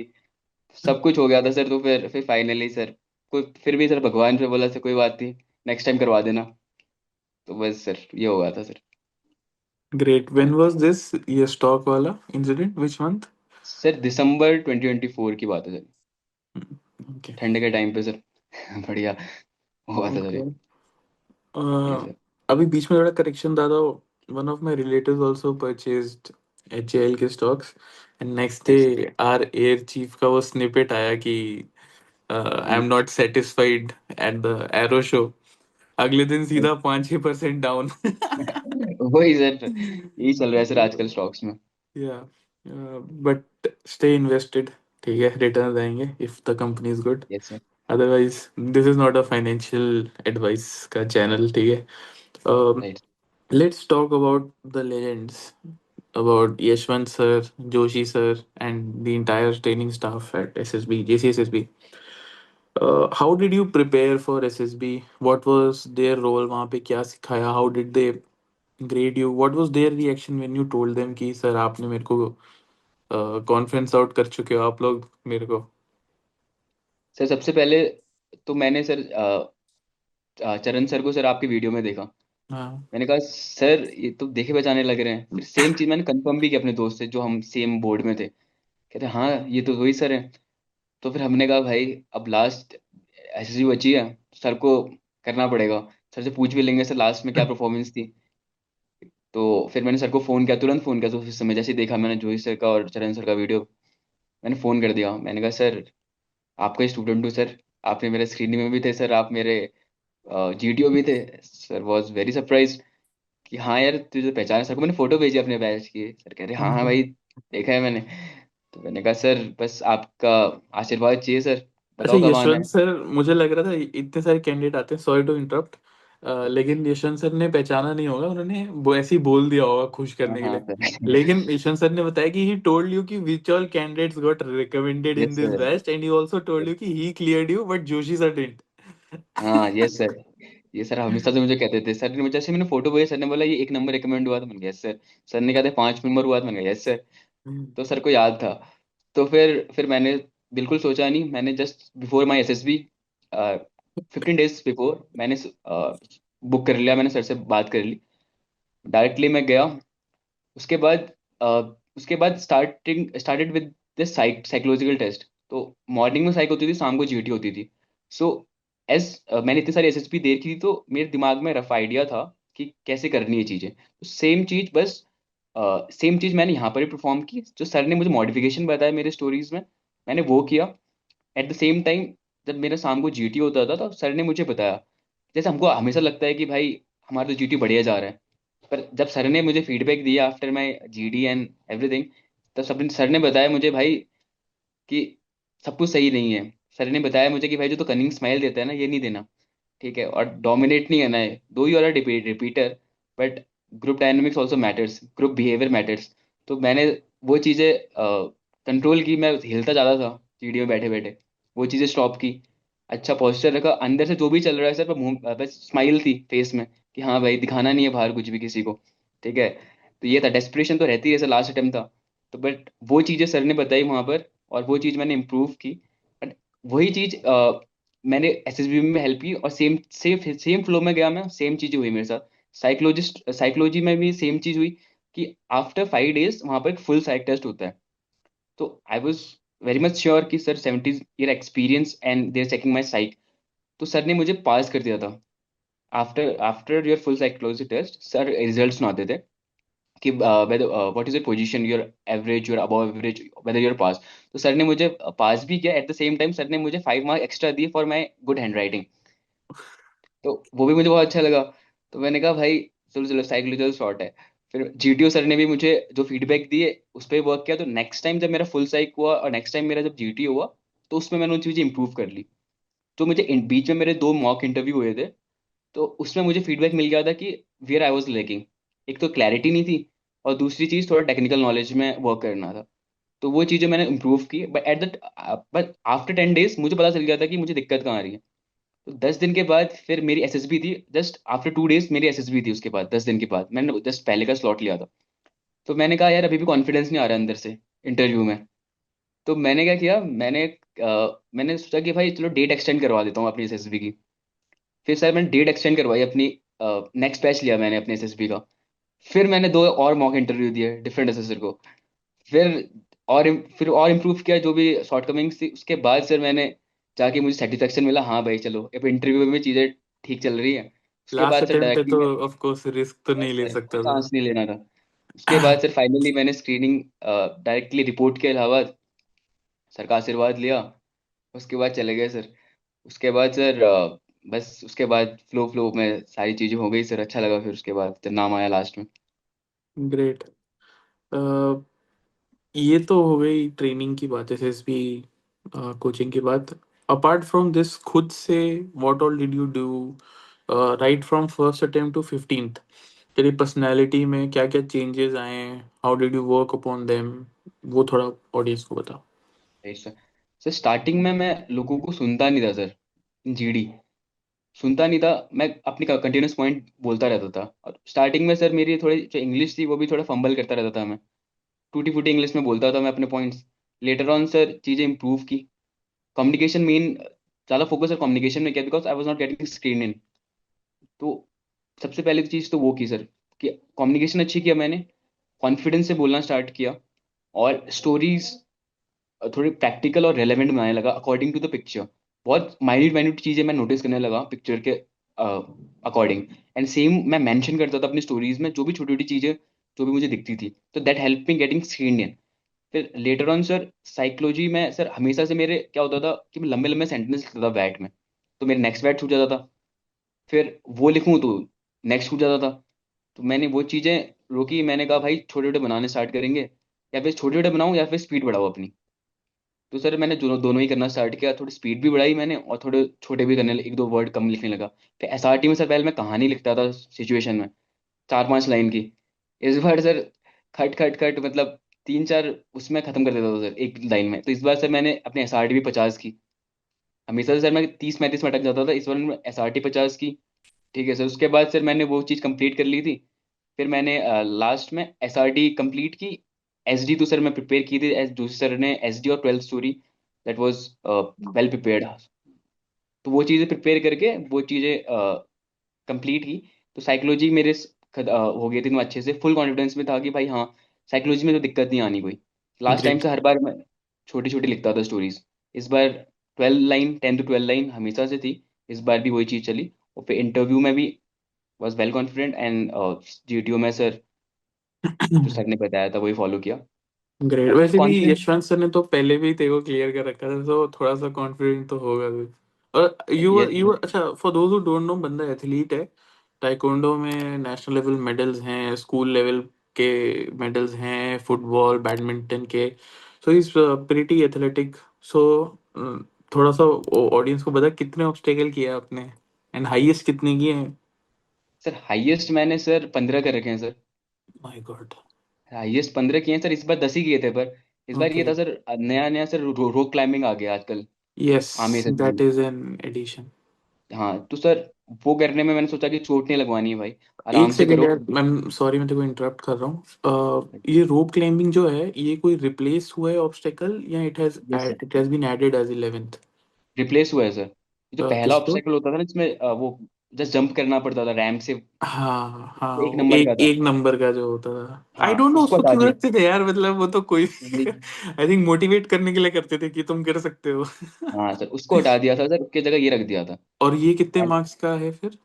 सब कुछ हो गया था सर। तो फिर फाइनली सर कोई फिर भी सर भगवान पे बोला सर कोई बात नहीं, नेक्स्ट टाइम करवा देना। तो बस सर ये हो गया था sir. Great, when was this, ये स्टॉक वाला इंसिडेंट, व्हिच मंथ? सर दिसंबर 2024 की बात है सर, ओके। ठंड के टाइम पे सर। बढ़िया हुआ था सर ओके। ये। जी सर। अभी बीच में थोड़ा करेक्शन था, तो one of my relatives also purchased HAL के stocks, and next yes. Day our air chief का वो स्निपेट आया कि I am not satisfied at the aero show. अगले दिन सीधा 5-6% डाउन। वही सर, यही चल रहा है सर आजकल स्टॉक्स में। या, बट स्टे इन्वेस्टेड, ठीक है, रिटर्न आएंगे if the company is good. Yes sir. Otherwise this is not a financial advice का चैनल, ठीक है। Right. Let's talk about the legends, about Yashwant sir, Joshi sir, and the entire training staff at SSB, JCSSB. How did you prepare for SSB? What was their role? वहाँ पे क्या सिखाया? How did they grade you? What was their reaction when you told them कि sir आपने मेरे को conference out कर चुके हो आप लोग मेरे को? सर सबसे पहले तो मैंने सर चरण सर को सर आपकी वीडियो में देखा। हाँ। मैंने कहा सर ये तो देखे पहचाने लग रहे हैं। फिर सेम चीज मैंने कंफर्म भी किया अपने दोस्त से जो हम सेम बोर्ड में थे, कहते हाँ ये तो वही सर है। तो फिर हमने कहा भाई अब लास्ट एसएससी बची है, सर को करना पड़ेगा, सर से पूछ भी लेंगे सर लास्ट में क्या परफॉर्मेंस थी। तो फिर मैंने सर को फोन किया, तुरंत फोन किया। तो उस समय जैसे ही देखा मैंने जोई सर का और चरण सर का वीडियो, मैंने फोन कर दिया। मैंने कहा सर आपका स्टूडेंट हूँ सर, आपने मेरे स्क्रीनिंग में भी थे सर, आप मेरे जीटीओ भी थे। सर वॉज वेरी सरप्राइज कि हाँ यार तुझे पहचाना। सर को मैंने फोटो भेजी अपने बैच की, सर कह रहे हाँ हाँ भाई देखा है मैंने। तो मैंने कहा सर बस आपका आशीर्वाद चाहिए सर, अच्छा, बताओ कब आना यशवंत है। सर, मुझे लग रहा था इतने सारे कैंडिडेट आते हैं, सॉरी टू इंटरप्ट, लेकिन यशवंत सर ने पहचाना नहीं होगा, उन्होंने वो ऐसे ही बोल दिया होगा खुश हाँ करने के हाँ लिए। सर। लेकिन यशवंत सर ने बताया कि ही टोल्ड यू कि which all candidates got recommended in yes this sir. Batch, and he also told you कि he cleared you but Joshi sir didn't. हाँ यस सर। ये सर हमेशा से मुझे कहते थे। सर ने मुझे जैसे मैंने फोटो भेजी, सर ने बोला ये 1 नंबर रिकमेंड हुआ था, मैंने कहा यस सर। सर ने कहा था 5 नंबर हुआ था, मैंने कहा यस सर। तो सर को याद था। तो फिर मैंने बिल्कुल सोचा नहीं, मैंने just before my SSB 15 days before मैंने बुक कर लिया, मैंने सर से बात कर ली, डायरेक्टली मैं गया। उसके बाद अ, उसके बाद started with this psychological test. तो मॉर्निंग में साइक होती थी, शाम को जीटी होती थी। सो एज मैंने इतनी सारी एसएसपी देखी थी तो मेरे दिमाग में रफ आइडिया था कि कैसे करनी है चीज़ें। तो सेम चीज़ बस सेम चीज़ मैंने यहाँ पर भी परफॉर्म की, जो सर ने मुझे मॉडिफिकेशन बताया मेरे स्टोरीज में, मैंने वो किया। एट द सेम टाइम जब मेरा शाम को जीटी होता था तो सर ने मुझे बताया, जैसे हमको हमेशा लगता है कि भाई हमारा तो जीटी बढ़िया जा रहा है, पर जब सर ने मुझे फीडबैक दिया after my GD and everything, तब सब सर ने बताया मुझे भाई कि सब कुछ सही नहीं है। सर ने बताया मुझे कि भाई जो तो कनिंग स्माइल देता है ना, ये नहीं देना, ठीक है, और डोमिनेट नहीं करना है। Though you are a repeater, but group dynamics also matters, group behaviour matters. तो मैंने वो चीज़ें कंट्रोल की, मैं हिलता ज़्यादा था सीढ़ी में बैठे बैठे, वो चीज़ें स्टॉप की। अच्छा पॉस्चर रखा, अंदर से जो भी चल रहा है सर, पर मुंह बस स्माइल थी फेस में कि हाँ भाई दिखाना नहीं है बाहर कुछ भी किसी को, ठीक है। तो ये था, डेस्परेशन तो रहती है, जैसे लास्ट अटेम्प्ट था। तो बट वो चीज़ें सर ने बताई वहाँ पर, और वो चीज़ मैंने इम्प्रूव की। बट वही चीज़ मैंने एसएसबी में हेल्प की, और सेम सेम सेम फ्लो में गया मैं, सेम चीजें हुई मेरे साथ। साइकोलॉजी में भी सेम चीज हुई कि आफ्टर 5 डेज वहां पर एक फुल साइक टेस्ट होता है। तो I was very much sure कि sir 70 year experience and there checking my psych. तो सर ने मुझे पास कर दिया था। After after your full psychology test sir result सुनाते थे कि whether what is your position, your average, your above average, whether your pass. तो सर ने मुझे पास भी किया, at the same time sir ने मुझे 5 मार्क एक्स्ट्रा दिए for my good hand writing. तो वो भी मुझे बहुत अच्छा लगा। तो मैंने कहा भाई चलो चलो साइकोलॉजिकल शॉर्ट है। फिर जीटीओ सर ने भी मुझे जो फीडबैक दिए उस पर वर्क किया, तो नेक्स्ट टाइम जब मेरा फुल साइक हुआ और नेक्स्ट टाइम मेरा जब जीटीओ हुआ, तो उसमें मैंने उन चीज़ें इंप्रूव कर ली। तो मुझे बीच में मेरे 2 मॉक इंटरव्यू हुए थे, तो उसमें मुझे फीडबैक मिल गया था कि वेयर आई वाज लैकिंग। एक तो क्लैरिटी नहीं थी, और दूसरी चीज़ थोड़ा टेक्निकल नॉलेज में वर्क करना था। तो वो चीज़ें मैंने इंप्रूव की, बट आफ्टर 10 डेज मुझे पता चल गया था कि मुझे दिक्कत कहाँ आ रही है। तो 10 दिन के बाद फिर मेरी एसएसबी थी, जस्ट आफ्टर 2 डेज मेरी एसएसबी थी। उसके बाद 10 दिन के बाद मैंने जस्ट पहले का स्लॉट लिया था। तो मैंने कहा यार अभी भी कॉन्फिडेंस नहीं आ रहा अंदर से इंटरव्यू में। तो मैंने क्या किया, मैंने सोचा कि भाई चलो डेट एक्सटेंड करवा देता हूँ अपनी एसएसबी की। फिर सर मैंने डेट एक्सटेंड करवाई अपनी, नेक्स्ट बैच लिया मैंने अपने एसएसबी का। फिर मैंने 2 और मॉक इंटरव्यू दिए डिफरेंट असेसर को। फिर फिर और इम्प्रूव किया जो भी शॉर्टकमिंग्स थी। उसके बाद सर मैंने जाके मुझे सेटिस्फेक्शन मिला, हाँ भाई चलो अब इंटरव्यू में चीज़ें ठीक चल रही है। उसके लास्ट बाद सर अटेम्प्ट है डायरेक्टली तो मैं, ऑफ कोर्स रिस्क तो नहीं बस ले सर कोई सकता चांस नहीं लेना था। उसके था। बाद सर फाइनली मैंने स्क्रीनिंग डायरेक्टली रिपोर्ट के अलावा सर का आशीर्वाद लिया। उसके बाद चले गए सर। उसके बाद सर बस उसके बाद फ्लो फ्लो में सारी चीज़ें हो गई सर, अच्छा लगा फिर उसके बाद जब नाम आया लास्ट में। ग्रेट। ये तो हो गई ट्रेनिंग की बात, एसएसबी कोचिंग की बात। अपार्ट फ्रॉम दिस, खुद से what all did you do right from first attempt to 15th? तेरी पर्सनालिटी में क्या क्या चेंजेस आए? How did you work upon them? वो थोड़ा ऑडियंस को बता। Right sir. सर स्टार्टिंग में मैं लोगों को सुनता नहीं था सर, जीडी सुनता नहीं था। मैं अपनी कंटिन्यूस पॉइंट बोलता रहता था, और स्टार्टिंग में सर मेरी थोड़ी जो इंग्लिश थी वो भी थोड़ा फंबल करता रहता था मैं। टूटी फूटी इंग्लिश में बोलता था मैं अपने पॉइंट्स। लेटर ऑन सर चीज़ें इंप्रूव की। कम्युनिकेशन मेन, ज़्यादा फोकस सर कम्युनिकेशन में किया, because I was not getting screen इन। तो सबसे पहली चीज़ तो वो की सर, कि कम्युनिकेशन अच्छी किया मैंने, कॉन्फिडेंस से बोलना स्टार्ट किया, और स्टोरीज थोड़ी प्रैक्टिकल और रेलेवेंट बनाने लगा अकॉर्डिंग टू द पिक्चर। बहुत माइन्यूट माइन्यूट चीज़ें मैं नोटिस करने लगा पिक्चर के अकॉर्डिंग। एंड सेम मैं मेंशन करता था अपनी स्टोरीज में जो भी छोटी छोटी चीज़ें जो भी मुझे दिखती थी, तो that help me getting screen इन। फिर लेटर ऑन सर साइकोलॉजी में सर हमेशा से मेरे क्या होता था कि मैं लंबे लंबे सेंटेंस लिखता था बैट में, तो मेरे नेक्स्ट बैट छूट जाता था। फिर वो लिखूं तो नेक्स्ट छूट जाता था। तो मैंने वो चीज़ें रोकी। मैंने कहा भाई छोटे छोटे बनाने स्टार्ट करेंगे, या फिर छोटे छोटे बनाऊं या फिर स्पीड बढ़ाओ अपनी। तो सर मैंने दोनों दोनों ही करना स्टार्ट किया, थोड़ी स्पीड भी बढ़ाई मैंने और थोड़े छोटे भी करने, 1-2 वर्ड कम लिखने लगा। फिर एसआरटी में सर पहले मैं कहानी लिखता था सिचुएशन में, 4-5 लाइन की। इस बार सर खट खट खट मतलब 3-4 उसमें खत्म कर देता था सर एक लाइन में। तो इस बार सर मैंने अपने एसआरटी भी 50 की। हमेशा से सर मैं 30-35 में अटक जाता था, इस बार मैंने एसआरटी 50 की। ठीक है सर। उसके बाद सर मैंने वो चीज़ कंप्लीट कर ली थी। फिर मैंने लास्ट में एसआरटी कंप्लीट की। एसडी तो सर मैं प्रिपेयर की थी, दूसरे सर ने एसडी और 12th story, that was well prepared. तो वो चीज़ें प्रिपेयर करके वो चीज़ें कंप्लीट की। तो साइकोलॉजी मेरे हो गई थी, मैं अच्छे से फुल कॉन्फिडेंस में था कि भाई हाँ साइकोलॉजी में तो दिक्कत नहीं आनी कोई। Last time great. से हर बार मैं छोटी छोटी लिखता था स्टोरीज। इस बार 12 लाइन, 10 to 12 लाइन हमेशा से थी। इस बार भी वही चीज़ चली। और फिर इंटरव्यू में भी was well confident, and GTO में सर जो सर ने बताया था वही फॉलो किया। ग्रेट। और वैसे भी कॉन्फिडेंस। यशवंत सर ने तो पहले भी तेरे को क्लियर कर रखा था, तो थोड़ा सा कॉन्फिडेंट तो होगा भी। और यस यू अच्छा, for those who don't know, बंदा एथलीट है। ताइक्वांडो में नेशनल लेवल मेडल्स हैं, स्कूल लेवल के मेडल्स हैं, फुटबॉल बैडमिंटन के। So is pretty athletic. So थोड़ा सा ऑडियंस को बता, कितने ऑब्स्टेकल किए आपने एंड हाईएस्ट कितने किए हैं? सर हाईएस्ट मैंने सर 15 कर रखे हैं सर। My God. हाईएस्ट 15 किए हैं सर। इस बार 10 ही किए थे, पर इस बार ये ओके। था सर नया नया सर रोक क्लाइंबिंग आ गया आजकल यस, आर्मी से भी। That is an addition. हाँ तो सर वो करने में मैंने सोचा कि चोट नहीं लगवानी है भाई, एक आराम से सेकेंड करो। यार, मैं सॉरी, मैं तेरे को इंटरप्ट कर रहा हूँ। ये रोप क्लाइंबिंग जो है, ये कोई रिप्लेस हुआ है ऑब्स्टेकल, या yes sir, it has been added as 11th? Replace हुआ है सर। जो पहला किसको? ऑब्स्टेकल होता था ना जिसमें वो जस्ट जंप करना पड़ता था रैंप से, हाँ हाँ, एक वो नंबर का एक था। एक नंबर का जो होता था, आई हाँ डोंट नो उसको उसको हटा क्यों दिया। रखते थे यार, मतलब वो तो कोई वही। आई थिंक मोटिवेट करने के लिए करते थे कि तुम कर सकते हो। हाँ सर उसको हटा दिया था सर, उसकी जगह ये रख दिया था। और ये कितने And मार्क्स का है फिर?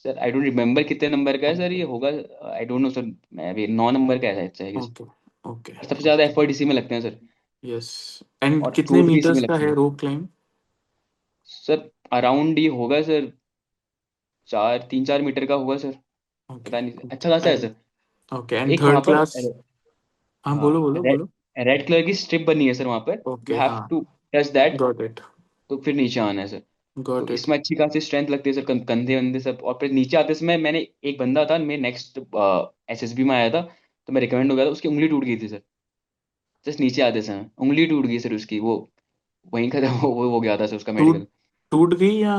सर आई डोंट रिमेम्बर कितने नंबर का है सर, ये होगा आई डोंट नो सर। मैं अभी 9 नंबर का है शायद। ओके ओके सबसे ज्यादा ओके। एफर्ट इसी में लगते हैं सर, यस। एंड और कितने चोट भी इसी में मीटर्स का लगती है है। रोप क्लाइंब? सर अराउंड ये होगा सर 3-4 मीटर का होगा सर। ओके पता नहीं, अच्छा ओके। खासा है आई सर। ओके, एंड एक वहां थर्ड पर क्लास? हाँ, बोलो हाँ, बोलो रेड बोलो। रेड कलर की स्ट्रिप बनी है सर वहां पर, यू ओके, हैव हाँ, to touch that, got it, तो फिर नीचे आना है सर। तो गॉट इट। इसमें अच्छी खासी स्ट्रेंथ लगती है सर, कंधे वंधे सब। और फिर नीचे आते समय मैंने, एक बंदा था मेरे नेक्स्ट एसएसबी में आया था, तो मैं रिकमेंड हो गया था, उसकी उंगली टूट गई थी सर। जस्ट नीचे आते समय उंगली टूट गई सर उसकी, वो वहीं का था, वो हो गया था सर उसका टूट मेडिकल। टूट गई या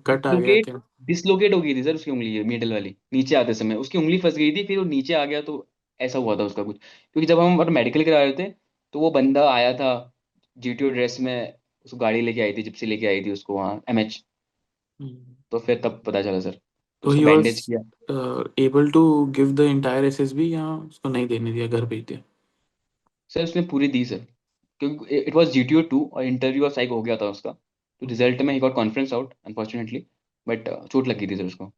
कट आ गया डिसलोकेट क्या? डिसलोकेट हो गई थी सर उसकी उंगली, मिडल वाली, नीचे आते समय उसकी उंगली फंस गई थी, फिर वो नीचे आ गया, तो ऐसा हुआ था उसका कुछ। क्योंकि जब हम मेडिकल करा रहे थे, तो वो बंदा आया था जीटीओ ड्रेस में, उसको गाड़ी लेके आई थी, जिप्सी लेके आई थी उसको वहाँ एमएच। हम्म। तो फिर तब पता चला सर, तो तो उसको ही वॉज बैंडेज किया। Able to give the entire SSB, या उसको नहीं देने दिया, घर भेज दिया? सर उसने पूरी दी सर, क्योंकि इट वाज जीटीओ 2 और इंटरव्यू और साइक हो गया था उसका, तो रिजल्ट में he got conference out unfortunately, but चोट लगी थी सर उसको।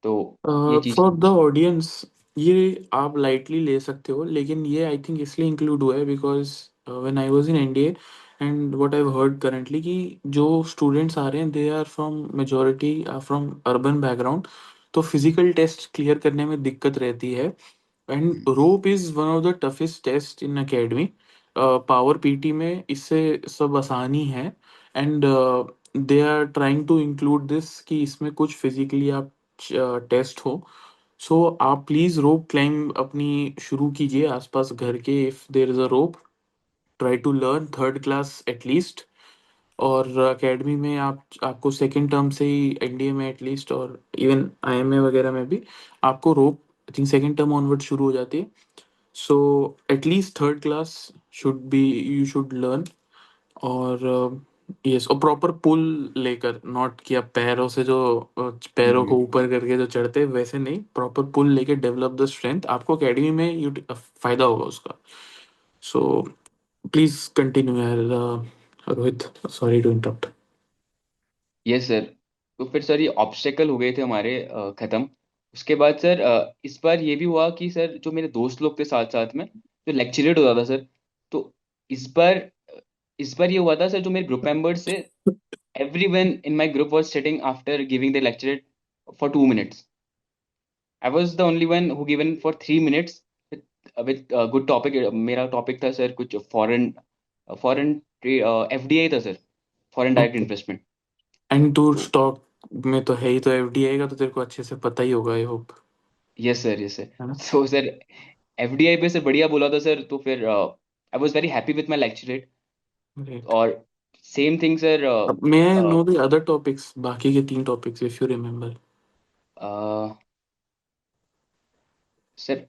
तो ये चीज़ फॉर थी। द ऑडियंस, ये आप लाइटली ले सकते हो, लेकिन ये आई थिंक इसलिए इंक्लूड हुआ है because when I was in NDA and what I heard currently कि जो स्टूडेंट्स आ रहे हैं they are from majority from urban background, तो फिजिकल टेस्ट क्लियर करने में दिक्कत रहती है। And rope is one of the toughest test in academy. Power PT में इससे सब आसानी है, and they are trying to include this कि इसमें कुछ फिजिकली आप टेस्ट हो। सो आप प्लीज रोप क्लाइंब अपनी शुरू कीजिए आसपास घर के, if there is a rope, try to learn third class at least. और एकेडमी में आपको सेकेंड टर्म से ही एनडीए में एटलीस्ट, और इवन आईएमए वगैरह में भी आपको rope I think second term onward शुरू हो जाती है। So at least third class should be, you should learn. और यस, और प्रॉपर पुल लेकर, नॉट कि आप पैरों से जो पैरों को हम्म। ऊपर करके जो चढ़ते हैं वैसे नहीं, प्रॉपर पुल लेके डेवलप द स्ट्रेंथ, आपको एकेडमी में यू फायदा होगा उसका। सो प्लीज कंटिन्यू यार, Rohit, sorry to interrupt. Yes sir. तो फिर सर ये ऑब्स्टेकल हो गए थे हमारे खत्म। उसके बाद सर इस बार ये भी हुआ कि सर जो मेरे दोस्त लोग थे साथ साथ में, जो लेक्चरेट होता था सर, तो इस बार इस बार ये हुआ था सर, जो मेरे ग्रुप मेंबर्स से, everyone in my group was sitting after giving the lecture for 2 minutes. I was the only one who given for 3 minutes with good topic. मेरा टॉपिक था सर कुछ फॉरेन फॉरेन एफडीआई था sir, foreign direct okay, investment. And to तो stock में तो है ही, तो FDI का तो तेरे को अच्छे से पता ही होगा, I hope, yes sir, yes sir. है ना? तो सर एफडीआई पे से बढ़िया बोला था सर, तो फिर I was very happy with my lecturette. Right. और सेम थिंग सर, अब may I know the other topics, बाकी के 3 topics, if you remember? Sir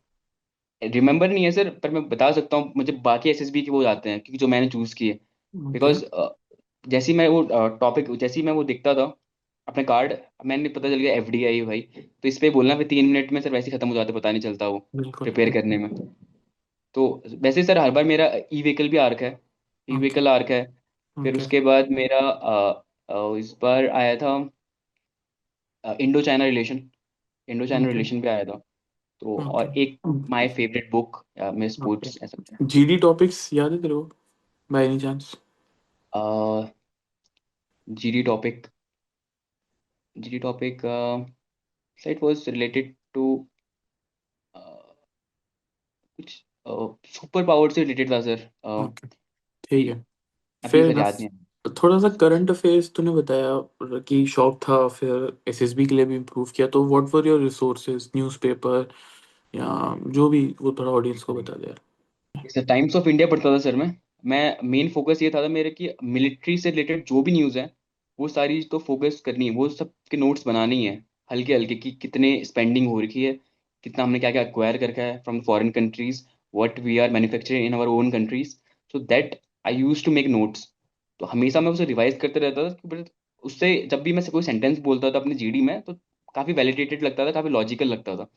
remember नहीं है सर, पर मैं बता सकता हूँ, मुझे बाकी एसएसबी के वो आते हैं, क्योंकि जो मैंने चूज किए। ओके। बिकॉज जैसे ही मैं वो टॉपिक, जैसे ही मैं वो दिखता था अपने कार्ड, मैंने पता चल गया एफडीआई भाई, तो इस पे बोलना फिर 3 मिनट में सर वैसे ही खत्म हो जाते, पता नहीं चलता वो बिल्कुल। प्रिपेयर करने में। तो वैसे सर हर बार मेरा ई व्हीकल भी आर्क है, ई ओके। व्हीकल आर्क है। फिर ओके। उसके बाद मेरा इस बार आया था Indo China relation, Indo China okay. Relation भी आया था। तो ओके। और एक माय फेवरेट बुक में ओके। स्पोर्ट्स ऐसा जीडी टॉपिक्स याद है तेरे को, by any chance? GD topic, GD topic sir it was related to कुछ सुपर पावर से रिलेटेड था सर, ओके, ठीक कि है, अभी फेयर सर याद इनफ। नहीं आ थोड़ा सा करंट अफेयर्स तूने बताया कि शौक था, फिर एसएसबी के लिए भी इम्प्रूव किया, तो what were your resources, newspaper या जो भी, वो थोड़ा ऑडियंस को रहा। बता दे यार। सर टाइम्स ऑफ इंडिया पढ़ता था सर मैं मेन फोकस ये था मेरे कि मिलिट्री से रिलेटेड जो भी न्यूज़ है, वो सारी तो फोकस करनी है, वो सब के नोट्स बनाने ही है, हल्के हल्के, कि कितने स्पेंडिंग हो रखी है, कितना हमने क्या क्या एक्वायर करके है from foreign countries, what we are manufacturing in our own countries, so that I use to make notes. तो हमेशा मैं उसे रिवाइज करते रहता था, but उससे जब भी मैं कोई सेंटेंस बोलता था अपनी जीडी में, तो काफ़ी वैलिडेटेड लगता था, काफ़ी लॉजिकल लगता था।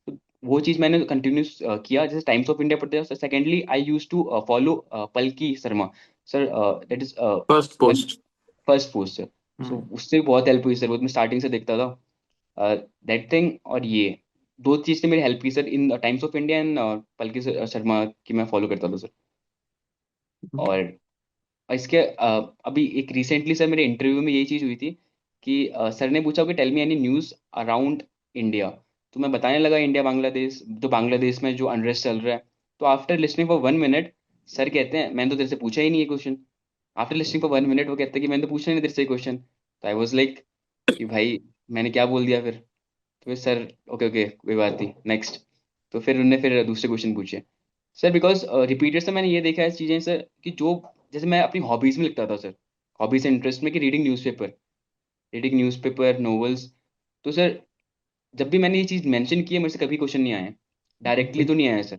तो वो चीज़ मैंने कंटिन्यूस किया, जैसे टाइम्स ऑफ इंडिया पढ़ते थे। Secondly I use to follow Palki Sharma sir, that is first one post. First post sir. So उससे बहुत हेल्प हुई सर, वो मैं स्टार्टिंग से देखता था दैट थिंग। और ये दो चीज़ ने मेरी हेल्प की sir in Times of India and Palki Sharma की मैं फॉलो करता था सर। और इसके अभी एक रिसेंटली सर मेरे इंटरव्यू में यही चीज़ हुई थी कि सर ने पूछा कि tell me any news around India. तो मैं बताने लगा इंडिया बांग्लादेश, तो बांग्लादेश में जो अनरेस्ट चल रहा है। तो after listening for 1 minute sir कहते हैं मैंने तो तेरे से पूछा ही नहीं है question. After listening for 1 minute वो कहते हैं कि मैंने तो पूछा ही नहीं तेरे से क्वेश्चन। तो आई वॉज लाइक कि भाई मैंने क्या बोल दिया फिर। तो फिर सर ओके ओके कोई बात नहीं नेक्स्ट। तो फिर उन्होंने फिर दूसरे क्वेश्चन पूछे सर। बिकॉज रिपीटेड से मैंने ये देखा है चीज़ें सर कि जो जैसे मैं अपनी हॉबीज में लिखता था सर, हॉबीज एंड इंटरेस्ट में कि रीडिंग न्यूज़पेपर नॉवेल्स। तो सर जब भी मैंने ये चीज़ मेंशन की है मेरे से कभी क्वेश्चन नहीं आए। डायरेक्टली तो नहीं आया सर,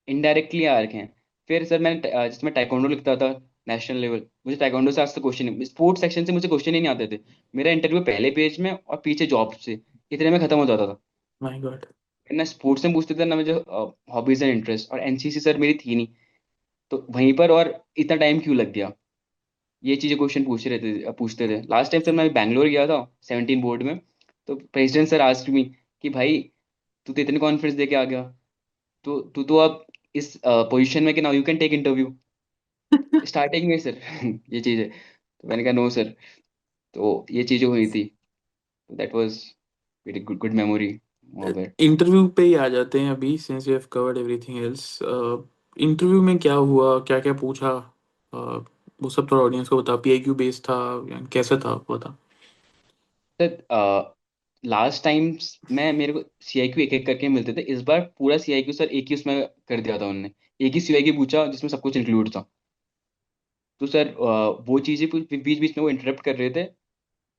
इनडायरेक्टली आ रखे हैं। फिर सर मैंने जिसमें टाइकोंडो लिखता था नेशनल लेवल, मुझे टाइकोंडो से आज तक क्वेश्चन नहीं, स्पोर्ट्स सेक्शन से मुझे क्वेश्चन ही नहीं आते थे। मेरा इंटरव्यू पहले पेज में और पीछे जॉब से इतने में खत्म हो जाता था। My God. ना स्पोर्ट्स में पूछते थे ना मुझे हॉबीज एंड इंटरेस्ट, और एनसीसी सर मेरी थी नहीं। तो वहीं पर और इतना टाइम क्यों लग गया, ये चीजें क्वेश्चन पूछते थे। लास्ट टाइम सर मैं बैंगलोर गया था 17 बोर्ड में। तो प्रेसिडेंट सर आस्क्ड मी कि भाई तू तो इतने कॉन्फ्रेंस दे के आ गया, तो तू तो अब इस पोजीशन में कि now you can take interview starting में सर। ये चीज़ है। तो मैंने कहा नो सर। तो ये चीज़ें हुई थी। That was very good good memory वहाँ पर। इंटरव्यू पे ही आ जाते हैं अभी, since we have covered everything else. Interview में क्या हुआ, क्या क्या पूछा? वो सब थोड़ा ऑडियंस को बता। पीआईक्यू बेस्ड था या कैसा था, बता। सर लास्ट टाइम मैं मेरे को सीआईक्यू एक एक करके मिलते थे, इस बार पूरा सीआईक्यू सर एक ही उसमें कर दिया था उन्होंने। एक ही सीआईक्यू पूछा जिसमें सब कुछ इंक्लूड था। तो सर वो चीज़ें बीच बीच में वो इंटरप्ट कर रहे थे,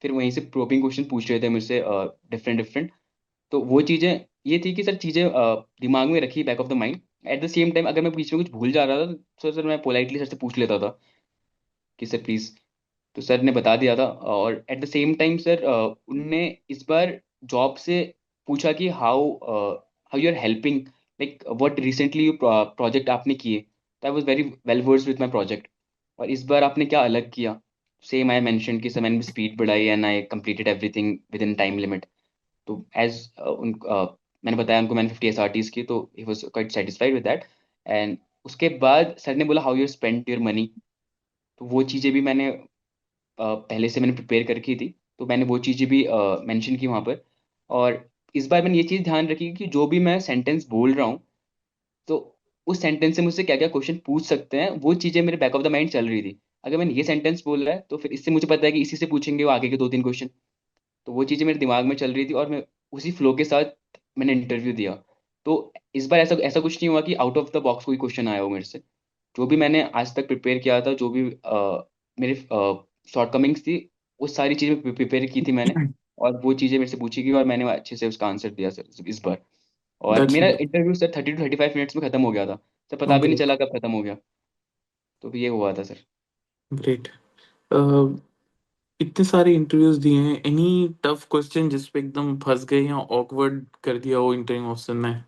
फिर वहीं से प्रोबिंग क्वेश्चन पूछ रहे थे मुझसे डिफरेंट डिफरेंट। तो वो चीज़ें ये थी कि सर चीज़ें दिमाग में रखी back of the mind. Eight the same time अगर मैं बीच में कुछ भूल जा रहा था तो सर मैं पोलाइटली सर से पूछ लेता था कि सर प्लीज़। तो सर ने बता दिया था। और at the same time sir उनने इस बार जॉब से पूछा कि how how you are helping, like what recently you project आपने किए। तो I was very well versed with my project. और इस बार आपने क्या अलग किया। सेम आई मेंशन कि सर मैंने स्पीड बढ़ाई and I completed everything within time limit. तो एज मैंने बताया उनको मैंने 50 एसआरटीज की, तो he was quite satisfied with that. And उसके बाद सर ने बोला how you spend your money. तो वो चीज़ें भी मैंने पहले से मैंने प्रिपेयर कर रखी थी। तो मैंने वो चीज़ें भी मेंशन की वहाँ पर। और इस बार मैंने ये चीज़ ध्यान रखी कि जो भी मैं सेंटेंस बोल रहा हूँ, तो उस सेंटेंस से मुझसे क्या क्या क्वेश्चन पूछ सकते हैं, वो चीज़ें मेरे बैक ऑफ द माइंड चल रही थी। अगर मैंने ये सेंटेंस बोला है तो फिर इससे मुझे पता है कि इसी से पूछेंगे वो आगे के 2-3 क्वेश्चन। तो वो चीज़ें मेरे दिमाग में चल रही थी और मैं उसी फ्लो के साथ मैंने इंटरव्यू दिया। तो इस बार ऐसा ऐसा कुछ नहीं हुआ कि आउट ऑफ द बॉक्स कोई क्वेश्चन आया हो मेरे से। जो भी मैंने आज तक प्रिपेयर किया था, जो भी मेरे शॉर्टकमिंग्स थी, वो सारी चीज़ें प्रिपेयर की थी मैंने। और वो चीज़ें मेरे से पूछी गई और मैंने अच्छे से उसका आंसर दिया सर इस बार। और दैट्स मेरा इंटरव्यू सर 30 to 35 मिनट्स में खत्म हो गया था। सर पता भी नहीं ओके। चला कब खत्म हो गया। तो ये हुआ था सर। ग्रेट। इतने सारे इंटरव्यूज दिए हैं, एनी टफ क्वेश्चन जिस पे एकदम फंस गए या ऑकवर्ड कर दिया हो इंटरव्यू ऑप्शन में?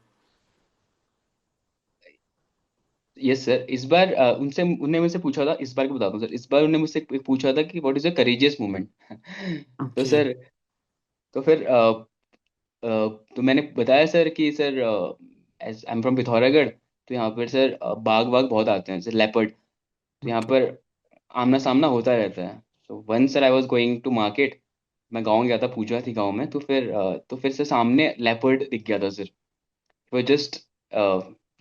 Yes sir. इस बार उनसे उनने मुझसे पूछा था, इस बार की बताता हूँ सर। इस बार उन्होंने मुझसे पूछा था कि what is a courageous movement. तो ओके। सर तो फिर तो मैंने बताया सर कि sir as I am from Pithoragarh, तो यहाँ पर सर बाघ वाघ बहुत आते हैं सर, लेपर्ड। तो यहाँ ओके। पर आमना सामना होता रहता है। So one sir I was going to market. मैं गाँव गया था, पूजा थी गाँव में। तो फिर से सामने लेपर्ड दिख गया था सर। वो जस्ट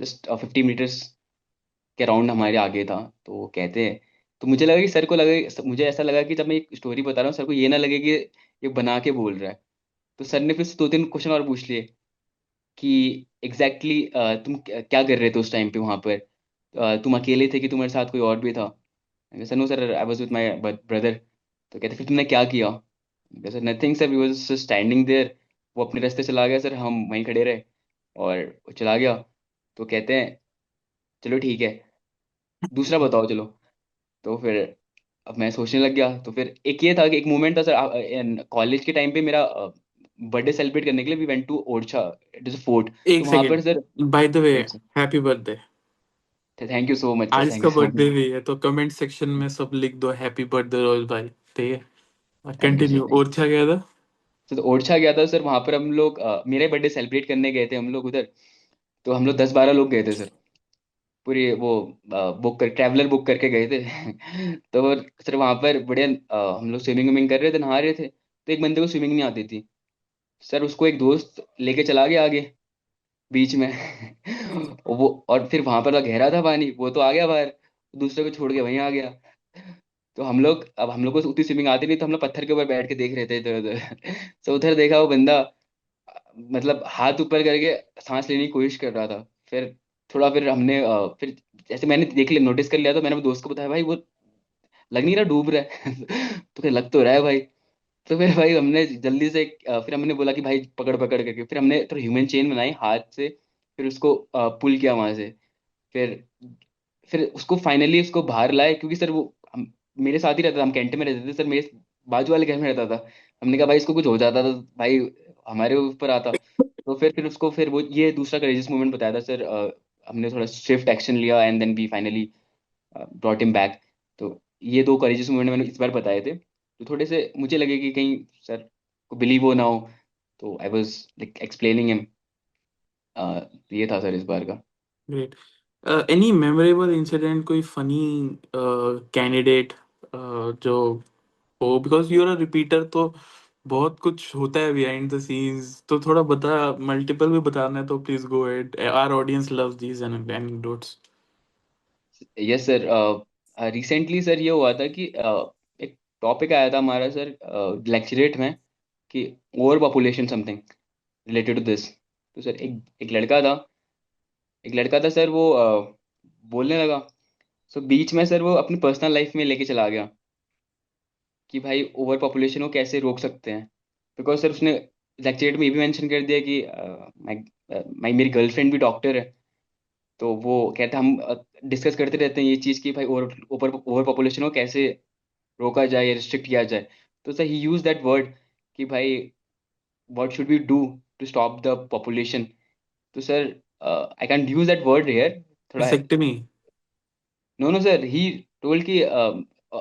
जस्ट 50 मीटर्स के राउंड हमारे आगे था। तो वो कहते हैं, तो मुझे लगा कि सर को लगे, मुझे ऐसा लगा कि जब मैं एक स्टोरी बता रहा हूँ सर को ये ना लगे कि ये बना के बोल रहा है। तो सर ने फिर से 2-3 क्वेश्चन और पूछ लिए कि एग्जैक्टली तुम क्या कर रहे थे उस टाइम पे वहां पर। तुम अकेले थे कि तुम्हारे साथ कोई और भी था। मैंने कहा, sir no sir I was with my brother. तो कहते फिर तुमने क्या किया। मैंने कहा, sir nothing sir we was just standing there. वो अपने रास्ते चला गया सर, हम वहीं खड़े रहे और वो चला गया। तो कहते हैं चलो ठीक है, दूसरा बताओ चलो। तो फिर अब मैं सोचने लग गया। तो फिर एक ये था कि एक मोमेंट था सर कॉलेज के टाइम पे मेरा बर्थडे सेलिब्रेट करने के लिए we went to Orchha, it is a fort. एक तो वहां पर second, sir by the way, yes happy birthday. Thank you so much sir, आज थैंक इसका यू सो बर्थडे मच। भी है तो कमेंट सेक्शन में सब लिख दो हैप्पी बर्थडे रोहित भाई। ठीक है, thank you sir, continue. Thank और क्या गया था? यू। तो ओरछा गया था सर, वहां पर हम लोग मेरा बर्थडे सेलिब्रेट करने गए थे हम लोग उधर। तो हम लोग 10-12 लोग गए थे सर। पूरी वो बुक कर ट्रैवलर बुक करके गए थे। तो सर वहां पर बढ़िया हम लोग स्विमिंग विमिंग कर रहे थे, नहा रहे थे। तो एक बंदे को स्विमिंग नहीं आती थी। सर उसको एक दोस्त लेके चला गया आगे बीच में। वो और फिर वहां पर तो गहरा था पानी, वो तो आ गया बाहर, दूसरे को छोड़ के वहीं आ गया। तो हम लोग को उतनी स्विमिंग आती नहीं, तो हम लोग पत्थर के ऊपर बैठ के देख रहे थे इधर उधर। तो उधर देखा वो बंदा मतलब हाथ ऊपर करके सांस लेने की कोशिश कर रहा था। फिर थोड़ा फिर हमने फिर जैसे मैंने देख लिया, नोटिस कर लिया, तो मैंने अपने दोस्त को बताया, भाई वो लग नहीं रहा डूब रहा है। तो क्या लग तो रहा है भाई। तो फिर भाई हमने जल्दी से फिर हमने बोला कि भाई पकड़ पकड़ करके, फिर हमने थोड़ा ह्यूमन चेन बनाई हाथ से, फिर उसको पुल किया वहां से। फिर फिर उसको फाइनली उसको बाहर लाए, क्योंकि सर वो मेरे साथ ही रहता था, हम कैंटीन में रहते थे सर, मेरे बाजू वाले घर में रहता था। हमने कहा भाई इसको कुछ हो जाता तो भाई हमारे ऊपर आता। तो फिर उसको फिर वो ये दूसरा करेजियस मूवमेंट बताया था सर। हमने थोड़ा स्विफ्ट एक्शन लिया and then we finally brought him back. तो ये दो करेजियस मूवमेंट मैंने इस बार बताए थे, तो थोड़े से मुझे लगे कि कहीं सर को बिलीव हो ना हो। तो I was like explaining him. ये था सर इस बार का। ग्रेट। एनी मेमोरेबल इंसिडेंट, कोई फनी कैंडिडेट जो हो, because you are a repeater, तो बहुत कुछ होता है बिहाइंड द सीन्स, तो थोड़ा बता, मल्टीपल भी बताना है तो please go ahead, our audience loves these anecdotes. Yes sir. Recently sir ये हुआ था कि एक टॉपिक आया था हमारा सर लेक्चरेट में, कि over population something related to this. तो सर एक लड़का था सर, वो बोलने लगा। सो बीच में सर वो अपनी पर्सनल लाइफ में लेके चला गया कि भाई ओवर पॉपुलेशन को कैसे रोक सकते हैं। बिकॉज सर उसने लेक्चरेट में ये भी मेंशन कर दिया कि मेरी गर्लफ्रेंड भी डॉक्टर है। तो वो कहते हम डिस्कस करते रहते हैं ये चीज़ कि भाई ओवर ओवर ओवर पॉपुलेशन को कैसे रोका जाए या रिस्ट्रिक्ट किया जाए। तो sir he use that word कि भाई what should we do to stop the population. तो sir I can't use that word here थोड़ा। Vasectomy. No no sir, he told कि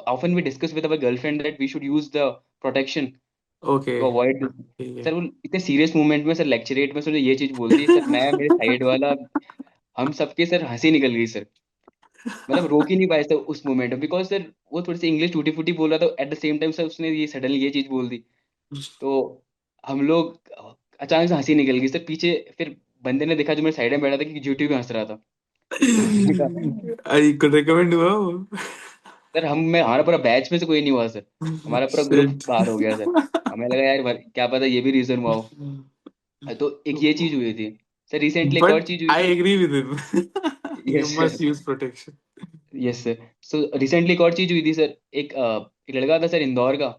often we discuss with our girlfriend that we should use the protection to Okay. avoid this। ठीक है। Sir वो इतने serious moment में sir lecturette में sir ये चीज बोल दी सर, मैं मेरे साइड वाला हम सबके सर हंसी निकल गई सर। मतलब रोक ही नहीं पाए सर उस मोमेंट में, बिकॉज सर वो थोड़ी सी इंग्लिश टूटी फूटी बोल रहा था, eight the same time sir उसने ये सडनली ये चीज बोल दी। तो हम लोग अचानक से हंसी निकल गई सर पीछे। फिर बंदे ने देखा जो मेरे साइड में बैठा था कि ड्यूटी में हंस रहा था। तो उसने कहा आई could recommend हुआ वो। सर हमारा पूरा बैच में से कोई नहीं हुआ सर, हमारा पूरा ग्रुप Shit. बाहर हो गया सर। हमें लगा यार क्या पता ये भी रीजन हुआ हो। तो एक ये चीज हुई थी सर। रिसेंटली एक और But चीज हुई I थी। agree with him. You yes must use protection. Yes sir. So recently एक और चीज हुई थी सर। एक लड़का था सर इंदौर का।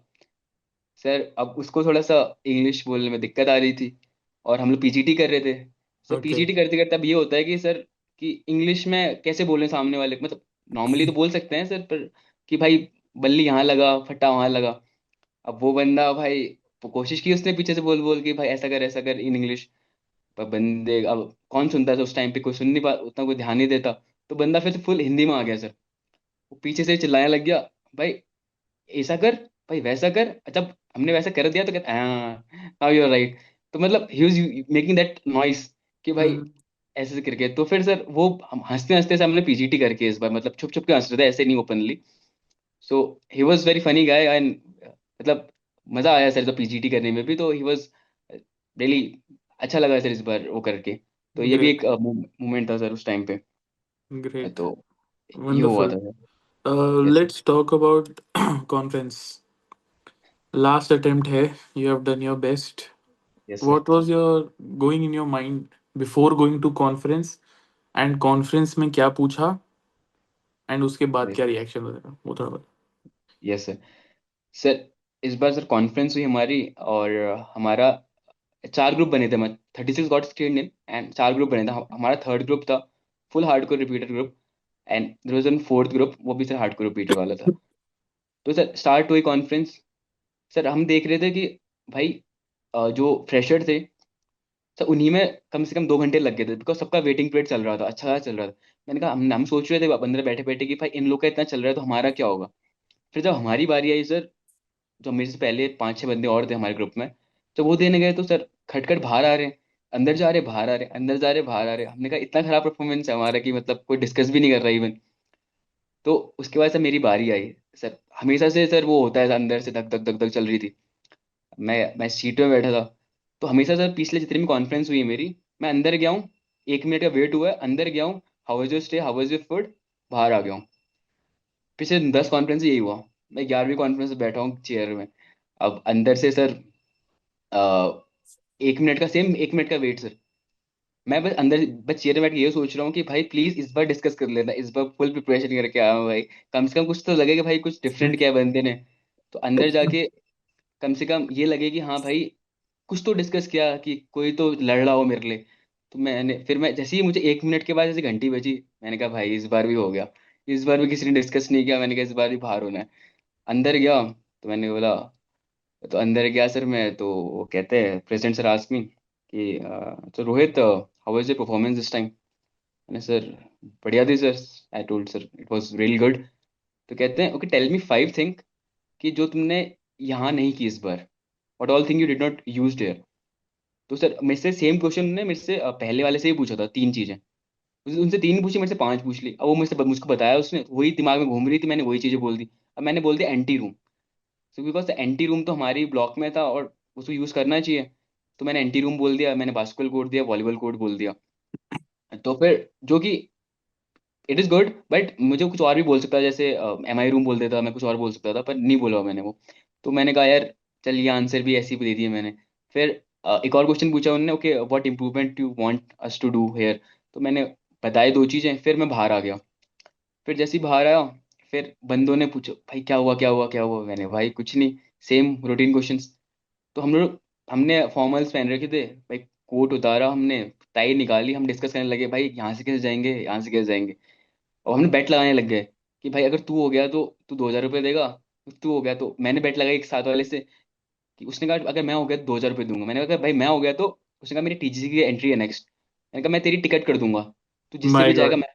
सर अब उसको थोड़ा सा इंग्लिश बोलने में दिक्कत आ रही थी, और हम लोग पीजीटी कर रहे थे। Sir Okay. पीजीटी करते करते अब ये होता है कि सर कि इंग्लिश में कैसे बोलें सामने वाले को, मतलब नॉर्मली तो बोल सकते हैं सर, पर कि भाई बल्ली यहाँ लगा फट्टा वहां लगा। अब वो बंदा भाई वो कोशिश की उसने पीछे से बोल बोल के भाई ऐसा कर इन इंग्लिश। पर बंदे अब कौन सुनता था उस टाइम पे, कोई सुन नहीं पा उतना, कोई ध्यान नहीं देता। तो बंदा फिर फुल हिंदी में आ गया सर। वो पीछे से चिल्लाने लग गया, भाई ऐसा कर, भाई वैसा कर। जब हमने वैसा कर दिया तो कहता हाँ नाउ यू आर राइट। तो मतलब he was making that noise कि भाई Hmm. ऐसे करके। तो फिर सर वो हम हंसते हंसते से हमने पीजीटी करके इस बार मतलब छुप छुप के हंस रहे थे, ऐसे नहीं openly. So he was very funny guy and मतलब मजा आया सर जब पीजीटी करने में भी। तो ही वाज रियली अच्छा लगा सर इस बार वो करके। तो ये भी Great. एक मोमेंट था सर उस टाइम पे। Great. तो ये हुआ Wonderful. था sir. Yes Let's talk about conference. Last attempt है. You have done your best. Yes sir. What was your going in your mind before going to conference, and conference में क्या पूछा, and उसके बाद क्या रिएक्शन होता वो थोड़ा बता। Yes sir. सर इस बार सर कॉन्फ्रेंस हुई हमारी, और हमारा चार ग्रुप बने थे। मैं 36 गॉट स्टेड इन एंड चार ग्रुप बने थे। हमारा थर्ड ग्रुप था full hardcore repeater group, and there was one fourth group, वो भी सर हार्डकोर रिपीटर वाला था। तो सर स्टार्ट हुई कॉन्फ्रेंस। सर हम देख रहे थे कि भाई जो फ्रेशर थे सर उन्हीं में कम से कम 2 घंटे लग गए थे, बिकॉज सबका वेटिंग पीरियड चल रहा था, अच्छा खासा चल रहा था। मैंने कहा हम सोच रहे थे अंदर बैठे बैठे कि भाई इन लोग का इतना चल रहा है तो हमारा क्या होगा। फिर जब हमारी बारी आई सर, जो मेरे से पहले 5-6 बंदे और थे हमारे ग्रुप में, तो वो देने गए तो सर खटखट बाहर आ रहे हैं, अंदर जा रहे बाहर आ रहे, अंदर जा रहे बाहर आ रहे। हमने कहा इतना खराब परफॉर्मेंस है हमारा कि मतलब कोई डिस्कस भी नहीं कर रहा इवन। तो उसके बाद सर मेरी बारी आई सर। हमेशा से सर वो होता है अंदर से धक धक धक धक चल रही थी। मैं सीट में बैठा था। तो हमेशा सर पिछले जितनी भी कॉन्फ्रेंस हुई है मेरी, मैं अंदर गया हूँ, 1 मिनट का वेट हुआ है, अंदर गया हूँ, how is your stay, how is your food, बाहर आ गया हूँ। पिछले 10 कॉन्फ्रेंस यही हुआ। मैं 11वीं कॉन्फ्रेंस में बैठा हूँ चेयर में। अब अंदर से सर 1 मिनट का, सेम 1 मिनट का वेट सर। मैं बस अंदर बस चेयर में बैठ के ये सोच रहा हूँ कि भाई प्लीज इस बार डिस्कस कर लेना, इस बार फुल प्रिपरेशन करके आया हूँ भाई, कम से कम कुछ तो लगे कि भाई कुछ डिफरेंट किया है बंदे ने। तो अंदर जाके कम से कम ये लगे कि हाँ भाई कुछ तो डिस्कस किया, कि कोई तो लड़ रहा हो मेरे लिए। तो मैं जैसे ही मुझे 1 मिनट के बाद जैसे घंटी बजी, मैंने कहा भाई इस बार भी हो गया, इस बार भी किसी ने डिस्कस नहीं किया। मैंने कहा इस बार भी बाहर होना है। अंदर गया तो मैंने बोला, तो अंदर गया सर मैं, तो वो कहते हैं प्रेसिडेंट सर आस्क मी कि तो Rohit how was your performance this time. मैंने सर बढ़िया थी sir, I told sir it was really good. तो कहते हैं ओके टेल मी 5 थिंग कि जो तुमने यहाँ नहीं की इस बार, what all thing you did not use there. तो सर मेरे से सेम क्वेश्चन ने मेरे से पहले वाले से ही पूछा था, 3 चीजें। उनसे 3 पूछी, मेरे से 5 पूछ ली। अब वो मुझको बताया उसने, वही दिमाग में घूम रही थी, मैंने वही चीजें बोल दी। अब मैंने बोल दिया anti room. So because anti room तो हमारी ब्लॉक में था और उसको यूज करना चाहिए। तो मैंने एंटी रूम बोल दिया, मैंने बास्केटबॉल कोर्ट दिया, वॉलीबॉल कोर्ट बोल दिया। तो फिर जो कि इट इज गुड, बट मुझे कुछ और भी बोल सकता था, जैसे MI रूम बोल देता, मैं कुछ और बोल सकता था, पर नहीं बोला मैंने वो। तो मैंने कहा यार चल ये आंसर भी ऐसे ही दे दिए मैंने। फिर एक और क्वेश्चन पूछा उन्होंने, okay what improvement you want us to do here. तो मैंने बताए 2 चीजें, फिर मैं बाहर आ गया। फिर जैसे ही बाहर आया, फिर बंदों ने पूछा भाई क्या हुआ क्या हुआ क्या हुआ, मैंने भाई कुछ नहीं, सेम रूटीन क्वेश्चंस। तो हम लोग, हमने फॉर्मल्स पहन रखे थे भाई, कोट उतारा हमने, टाई निकाली, हम डिस्कस करने लगे भाई यहाँ से कैसे जाएंगे, यहाँ से कैसे जाएंगे। और हमने बेट लगाने लग गए कि भाई अगर तू हो गया तो तू 2,000 रुपये देगा, तू हो गया तो, मैंने बेट लगाई एक साथ वाले से कि उसने कहा अगर मैं हो गया तो 2,000 रुपये दूंगा। मैंने कहा भाई मैं हो गया तो, उसने कहा मेरी TGC की एंट्री है नेक्स्ट। मैंने कहा मैं तेरी टिकट कर दूंगा, तू जिससे माय भी जाएगा गॉड। मैं।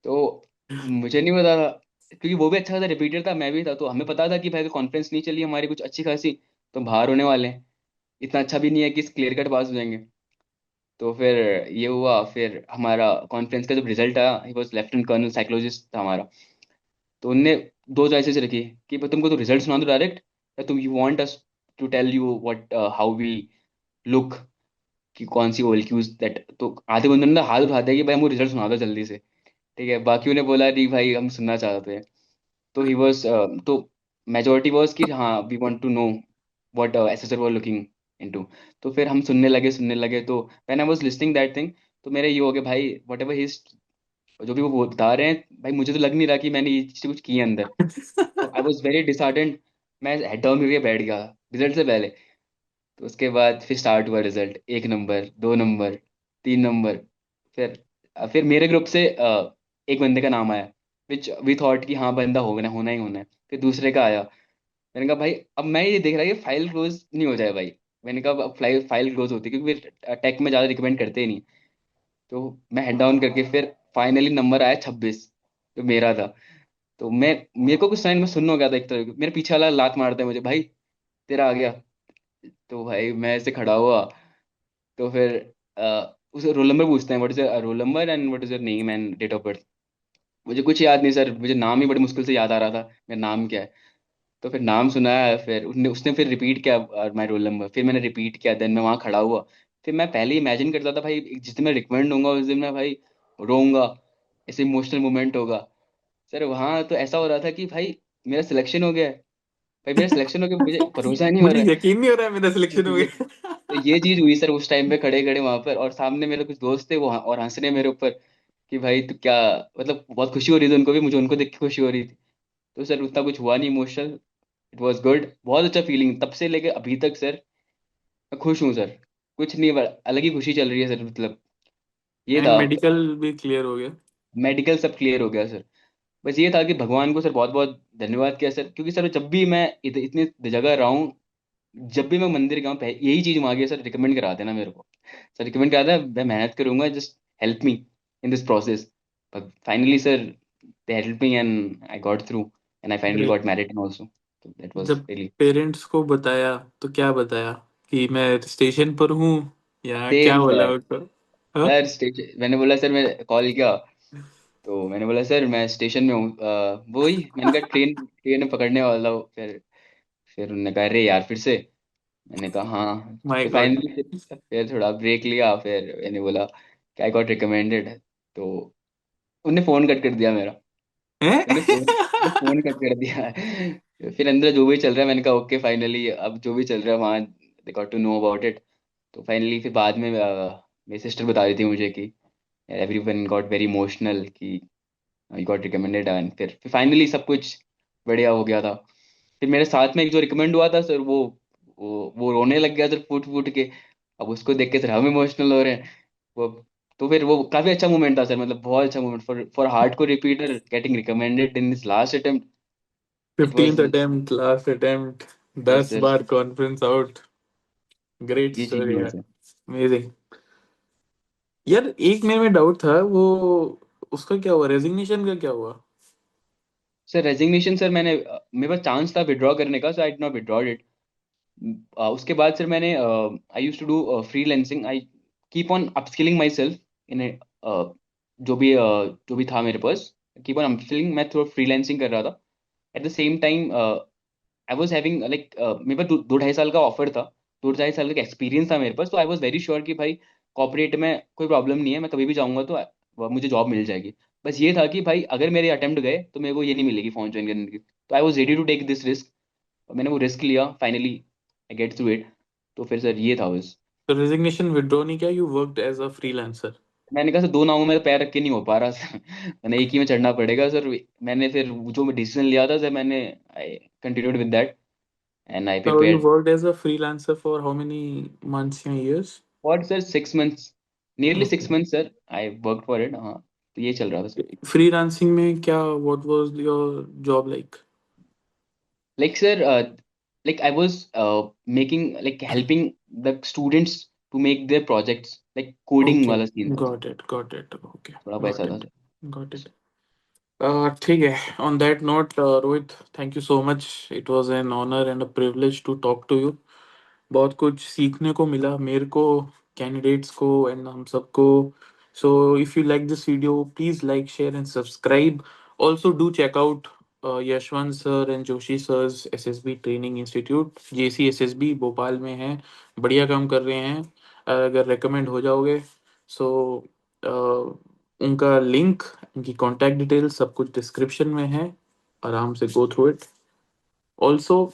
तो मुझे नहीं पता था, क्योंकि वो भी अच्छा खासा रिपीटर था, मैं भी था, तो हमें पता था कि भाई कॉन्फ्रेंस नहीं चली हमारी कुछ अच्छी खासी, तो बाहर होने वाले हैं। इतना अच्छा भी नहीं है कि क्लियर कट पास हो जाएंगे। तो फिर ये हुआ, फिर हमारा कॉन्फ्रेंस का जब रिजल्ट आया, he was lieutenant colonel psychologist था हमारा। तो उनने 2 चॉइसेस रखी कि भाई तुमको तो रिजल्ट सुना दो डायरेक्ट, या तुम you want us to tell you what how we look, कि कौन सी OLQs दैट। तो आधे बंदों ने हाथ उठा दिया कि भाई हमको रिजल्ट सुना दो जल्दी से। ठीक है, बाकियों ने बोला नहीं भाई हम सुनना चाहते हैं। तो ही वॉज, तो मेजोरिटी वॉज कि हाँ we want to know what assessor were looking into. तो फिर हम सुनने लगे तो when I was listening that thing, तो मेरे ये हो गया भाई वट एवर ही, जो भी वो बता रहे हैं भाई, मुझे तो लग नहीं रहा कि मैंने ये चीज़ कुछ की है अंदर। तो आई वॉज वेरी डिसहार्टेंड। मैं हेड डाउन करके बैठ गया रिजल्ट से पहले। तो उसके बाद फिर स्टार्ट हुआ रिजल्ट, 1 नंबर, 2 नंबर, 3 नंबर। फिर फिर मेरे ग्रुप से एक बंदे का नाम आया, विच वी थॉट कि हाँ बंदा होना होना ही होना है। फिर दूसरे का आया। मैंने कहा भाई अब मैं ये देख रहा कि फाइल क्लोज नहीं हो जाए भाई। मैंने कहा अब फाइल क्लोज होती है, क्योंकि फिर टेक में ज़्यादा रिकमेंड करते ही नहीं। तो मैं हेड डाउन करके फिर फाइनली नंबर आया 26, जो मेरा था। तो मेरे को कुछ साइन में सुन्न हो गया था एक तरह, मेरे पीछे वाला लात मारता है मुझे, भाई तेरा आ गया। तो भाई मैं ऐसे खड़ा हुआ। तो फिर उसे रोल नंबर पूछते हैं, what is your roll number and what is your name and date of birth. मुझे कुछ याद नहीं सर, मुझे नाम ही बड़ी मुश्किल से याद आ रहा था, मेरा नाम क्या है। तो फिर नाम सुनाया, फिर उसने उसने फिर रिपीट किया माई रोल नंबर, फिर मैंने रिपीट किया, देन मैं वहाँ खड़ा हुआ। फिर मैं पहले ही इमेजिन करता था भाई जिस दिन मैं रिकमेंड होऊंगा उस दिन मैं भाई रोऊंगा, ऐसे इमोशनल मोमेंट होगा। सर वहाँ तो ऐसा हो रहा था कि भाई मेरा सिलेक्शन हो गया है, भाई मेरा सिलेक्शन हो गया, मुझे भरोसा नहीं हो मुझे रहा है। यकीन नहीं हो रहा है मेरा सिलेक्शन हो ये गया। तो ये चीज हुई सर उस टाइम पे खड़े खड़े वहां पर, और सामने मेरे कुछ दोस्त थे वो और हंस रहे मेरे ऊपर कि भाई तू क्या, मतलब बहुत खुशी हो रही थी उनको भी, मुझे उनको देख के खुशी हो रही थी। तो सर उतना कुछ हुआ नहीं इमोशनल, इट वाज गुड, बहुत अच्छा फीलिंग तब से लेके अभी तक सर। मैं खुश हूँ सर, कुछ नहीं बट अलग ही खुशी चल रही है सर, मतलब ये एंड था। मेडिकल भी क्लियर हो गया। मेडिकल सब क्लियर हो गया सर। बस ये था कि भगवान को सर बहुत बहुत धन्यवाद किया सर, क्योंकि सर जब भी मैं इतनी जगह रहा हूँ, जब भी मैं मंदिर गया हूँ यही चीज मांगी है सर, रिकमेंड करा देना मेरे को। सर रिकमेंड करा था, मैं मेहनत करूंगा, just help me in this process. But finally sir they help me and I got through, and I finally फिर got married also. That was जब रियली पेरेंट्स को बताया तो क्या बताया, कि मैं स्टेशन पर हूँ, या क्या सेम बोला सर। उनको? हाँ? सर स्टेशन, मैंने बोला सर, मैं कॉल किया तो मैंने बोला सर मैं स्टेशन में हूँ, वही मैंने कहा ट्रेन ट्रेन पकड़ने वाला हूँ। फिर उन्होंने कहा अरे यार फिर से। मैंने कहा हाँ। माय तो गॉड। फाइनली फिर थोड़ा ब्रेक लिया, फिर मैंने बोला कि आई गॉट रिकमेंडेड। तो उनने फोन कट कर दिया मेरा। उनने फोन कट कर दिया। फिर अंदर जो भी चल रहा है, मैंने कहा ओके फाइनली, अब जो भी चल रहा है वहाँ they got to know about it. तो फाइनली फिर बाद में मेरी सिस्टर बता रही थी मुझे कि एवरीवन गॉट वेरी इमोशनल कि यू गॉट रिकमेंडेड, एंड फिर फाइनली सब कुछ बढ़िया हो गया था। फिर मेरे साथ में एक जो रिकमेंड हुआ था सर, वो रोने लग गया सर, फूट फूट के। अब उसको देख के सर हम इमोशनल हो रहे हैं। वो तो फिर वो काफी अच्छा मोमेंट था सर, मतलब बहुत अच्छा मोमेंट फॉर फॉर हार्ड को repeater getting recommended in this last attempt. It was 15th attempt, last attempt, yes 10 sir. Bar conference out. Great ये चीज स्टोरी है है। सर। अमेजिंग। यार एक मेरे में डाउट था, वो उसका क्या हुआ, रेजिग्नेशन का क्या हुआ? सर रेजिग्नेशन सर, मेरे पास चांस था विड्रॉ करने का, so I did not withdraw it. उसके बाद सर मैंने I use to do freelancing. I keep on upskilling myself in जो भी था मेरे पास। कीप ऑन अपस्किलिंग, मैं थोड़ा फ्रीलैंसिंग कर रहा था। Eight the same time I was having like, मेरे पास 2-2.5 साल का ऑफर था, 2-2.5 साल का एक्सपीरियंस था मेरे पास। तो आई वॉज वेरी श्योर कि भाई कॉर्पोरेट में कोई प्रॉब्लम नहीं है, मैं कभी भी जाऊंगा तो मुझे जॉब मिल जाएगी। बस ये था कि भाई अगर मेरे अटेम्प्ट गए तो मेरे को ये नहीं मिलेगी फोन ज्वाइन करने की। तो I was ready to take this risk, और मैंने वो रिस्क लिया। Finally I get through it. तो फिर सर ये था बस। तो रेजिग्नेशन विड्रॉ नहीं किया, you worked as a freelancer? मैंने कहा सर, दो नावों में तो पैर रख के नहीं हो पा रहा सर। मैंने एक ही में चढ़ना पड़ेगा सर। मैंने फिर जो डिसीजन लिया था सर, मैंने I continued with that, and I So you prepared worked as a freelancer for how many months and years? For sir 6 months, nearly 6 months sir, I work for it. हाँ, तो ये चल रहा था sir. Freelancing में क्या, what was your job like? Like sir, like I was making like helping the students to make their projects, like coding Okay, वाला scene था सर। got it. Okay, थोड़ा got वैसा it, था sir. got it. ठीक है. On that note, Rohit, thank you so much. It was an honor and a privilege to talk to you. बहुत कुछ सीखने को मिला मेरे को, कैंडिडेट्स को एंड हम सबको. So if you like this video, please like, share and subscribe. Also do check out Yashwant sir and Joshi sir's SSB training institute, JCSSB Bhopal में है. बढ़िया काम कर रहे हैं. अगर रेकमेंड हो जाओगे, सो उनका लिंक, उनकी कॉन्टैक्ट डिटेल्स सब कुछ डिस्क्रिप्शन में है. आराम से go through it. Also,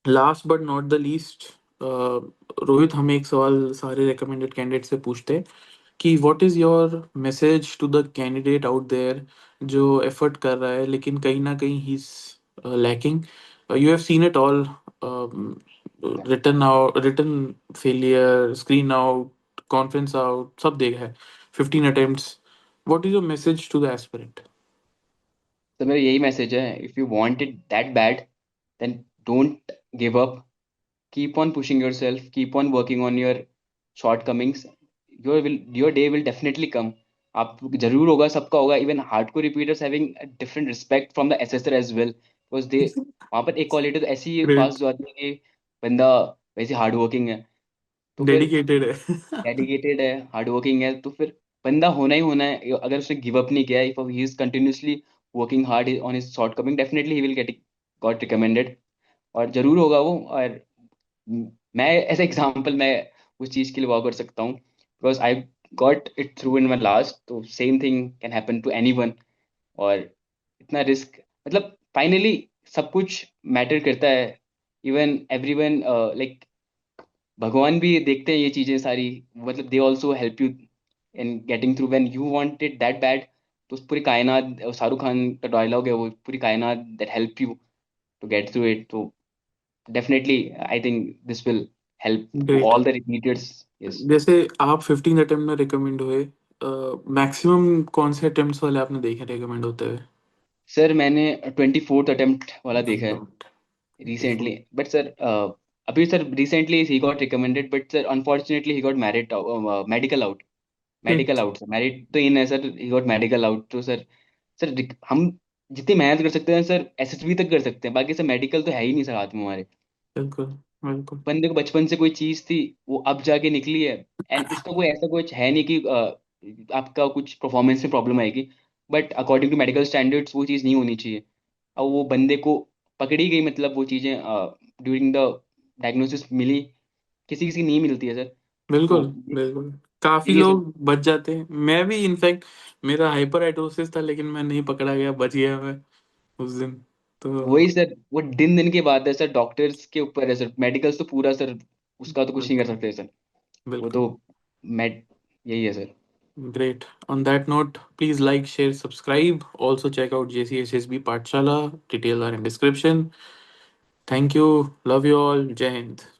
last but not the least, Rohit, हम एक सवाल सारे रिकमेंडेड कैंडिडेट से पूछते हैं कि what is your message to the candidate out there जो एफर्ट कर रहा है लेकिन कहीं ना कहीं he is lacking. You have seen it all, return failure, screen out, conference out, सब देखा है. 15 attempts. What is your message to the aspirant? तो मेरा यही मैसेज है, if you want it that bad, then don't give up, keep on pushing yourself, keep on working on your shortcomings. Your day will definitely come. आप जरूर होगा, सबका होगा। Even hardcore repeaters having different respect from the assessor as well, because they वहाँ पर एक quality तो ऐसी पास ग्रेट. जाती है कि बंदा वैसे हार्ड वर्किंग है। तो फिर डेडिकेटेड है. डेडिकेटेड है, हार्ड वर्किंग है, तो फिर बंदा होना ही होना है। अगर उसने गिव अप नहीं किया, if he is continuously working hard on his short coming, definitely he will get got recommended, और जरूर होगा वो। और मैं एज एग्जांपल मैं उस चीज के लिए वर्क कर सकता हूँ, because I got it through in my last. तो same thing can happen to anyone. और इतना रिस्क, मतलब फाइनली सब कुछ मैटर करता है। इवन एवरीवन लाइक भगवान भी देखते हैं ये चीजें सारी, मतलब they also help you in getting through when you want it that bad. तो उस पूरी कायनात, शाहरुख खान का डायलॉग है वो, पूरी कायनात that help you to get through it. तो definitely I think this will help to great. All the repeaters. Yes जैसे आप 15 अटेम्प्ट में रिकमेंड हुए, मैक्सिमम कौन से अटेम्प्ट्स वाले आपने देखे रिकमेंड होते हुए? सर, मैंने 24th अटेम्प्ट वाला देखा है अटेम्प्ट. रिसेंटली। बट सर अभी sir recently he got recommended, but sir unfortunately he got married, medical out. Medical out sir, married तो इन है sir, he got medical out. तो सर, सर हम जितनी मेहनत कर सकते हैं सर एसएसबी तक कर सकते हैं, बाकी सर मेडिकल तो है ही नहीं सर हाथ में हमारे। बिल्कुल, बिल्कुल. बंदे को बचपन से कोई चीज थी, वो अब जाके निकली है। एंड इसका कोई ऐसा कुछ है नहीं कि आपका कुछ परफॉर्मेंस में प्रॉब्लम आएगी, but according to medical standards वो चीज़ नहीं होनी चाहिए। अब वो बंदे को पकड़ी गई, मतलब वो चीज़ें ड्यूरिंग द डायग्नोसिस मिली, किसी किसी की नहीं मिलती है सर। तो बिल्कुल, बिल्कुल। काफ़ी देखिए सर, लोग बच जाते हैं। मैं भी इनफैक्ट मेरा हाइपरहाइड्रोसिस था लेकिन मैं नहीं पकड़ा गया, बच गया मैं उस दिन। तो वही सर, वो दिन दिन की बात है सर, डॉक्टर्स के ऊपर है सर, मेडिकल्स तो पूरा सर, उसका तो कुछ नहीं कर बिल्कुल, सकते सर। वो बिल्कुल। तो मेड यही है sir. Great. On that note, please like, share, subscribe. Also check out JCSSB Pathshala. Details are in description. Thank you. Love you all. Jai Hind.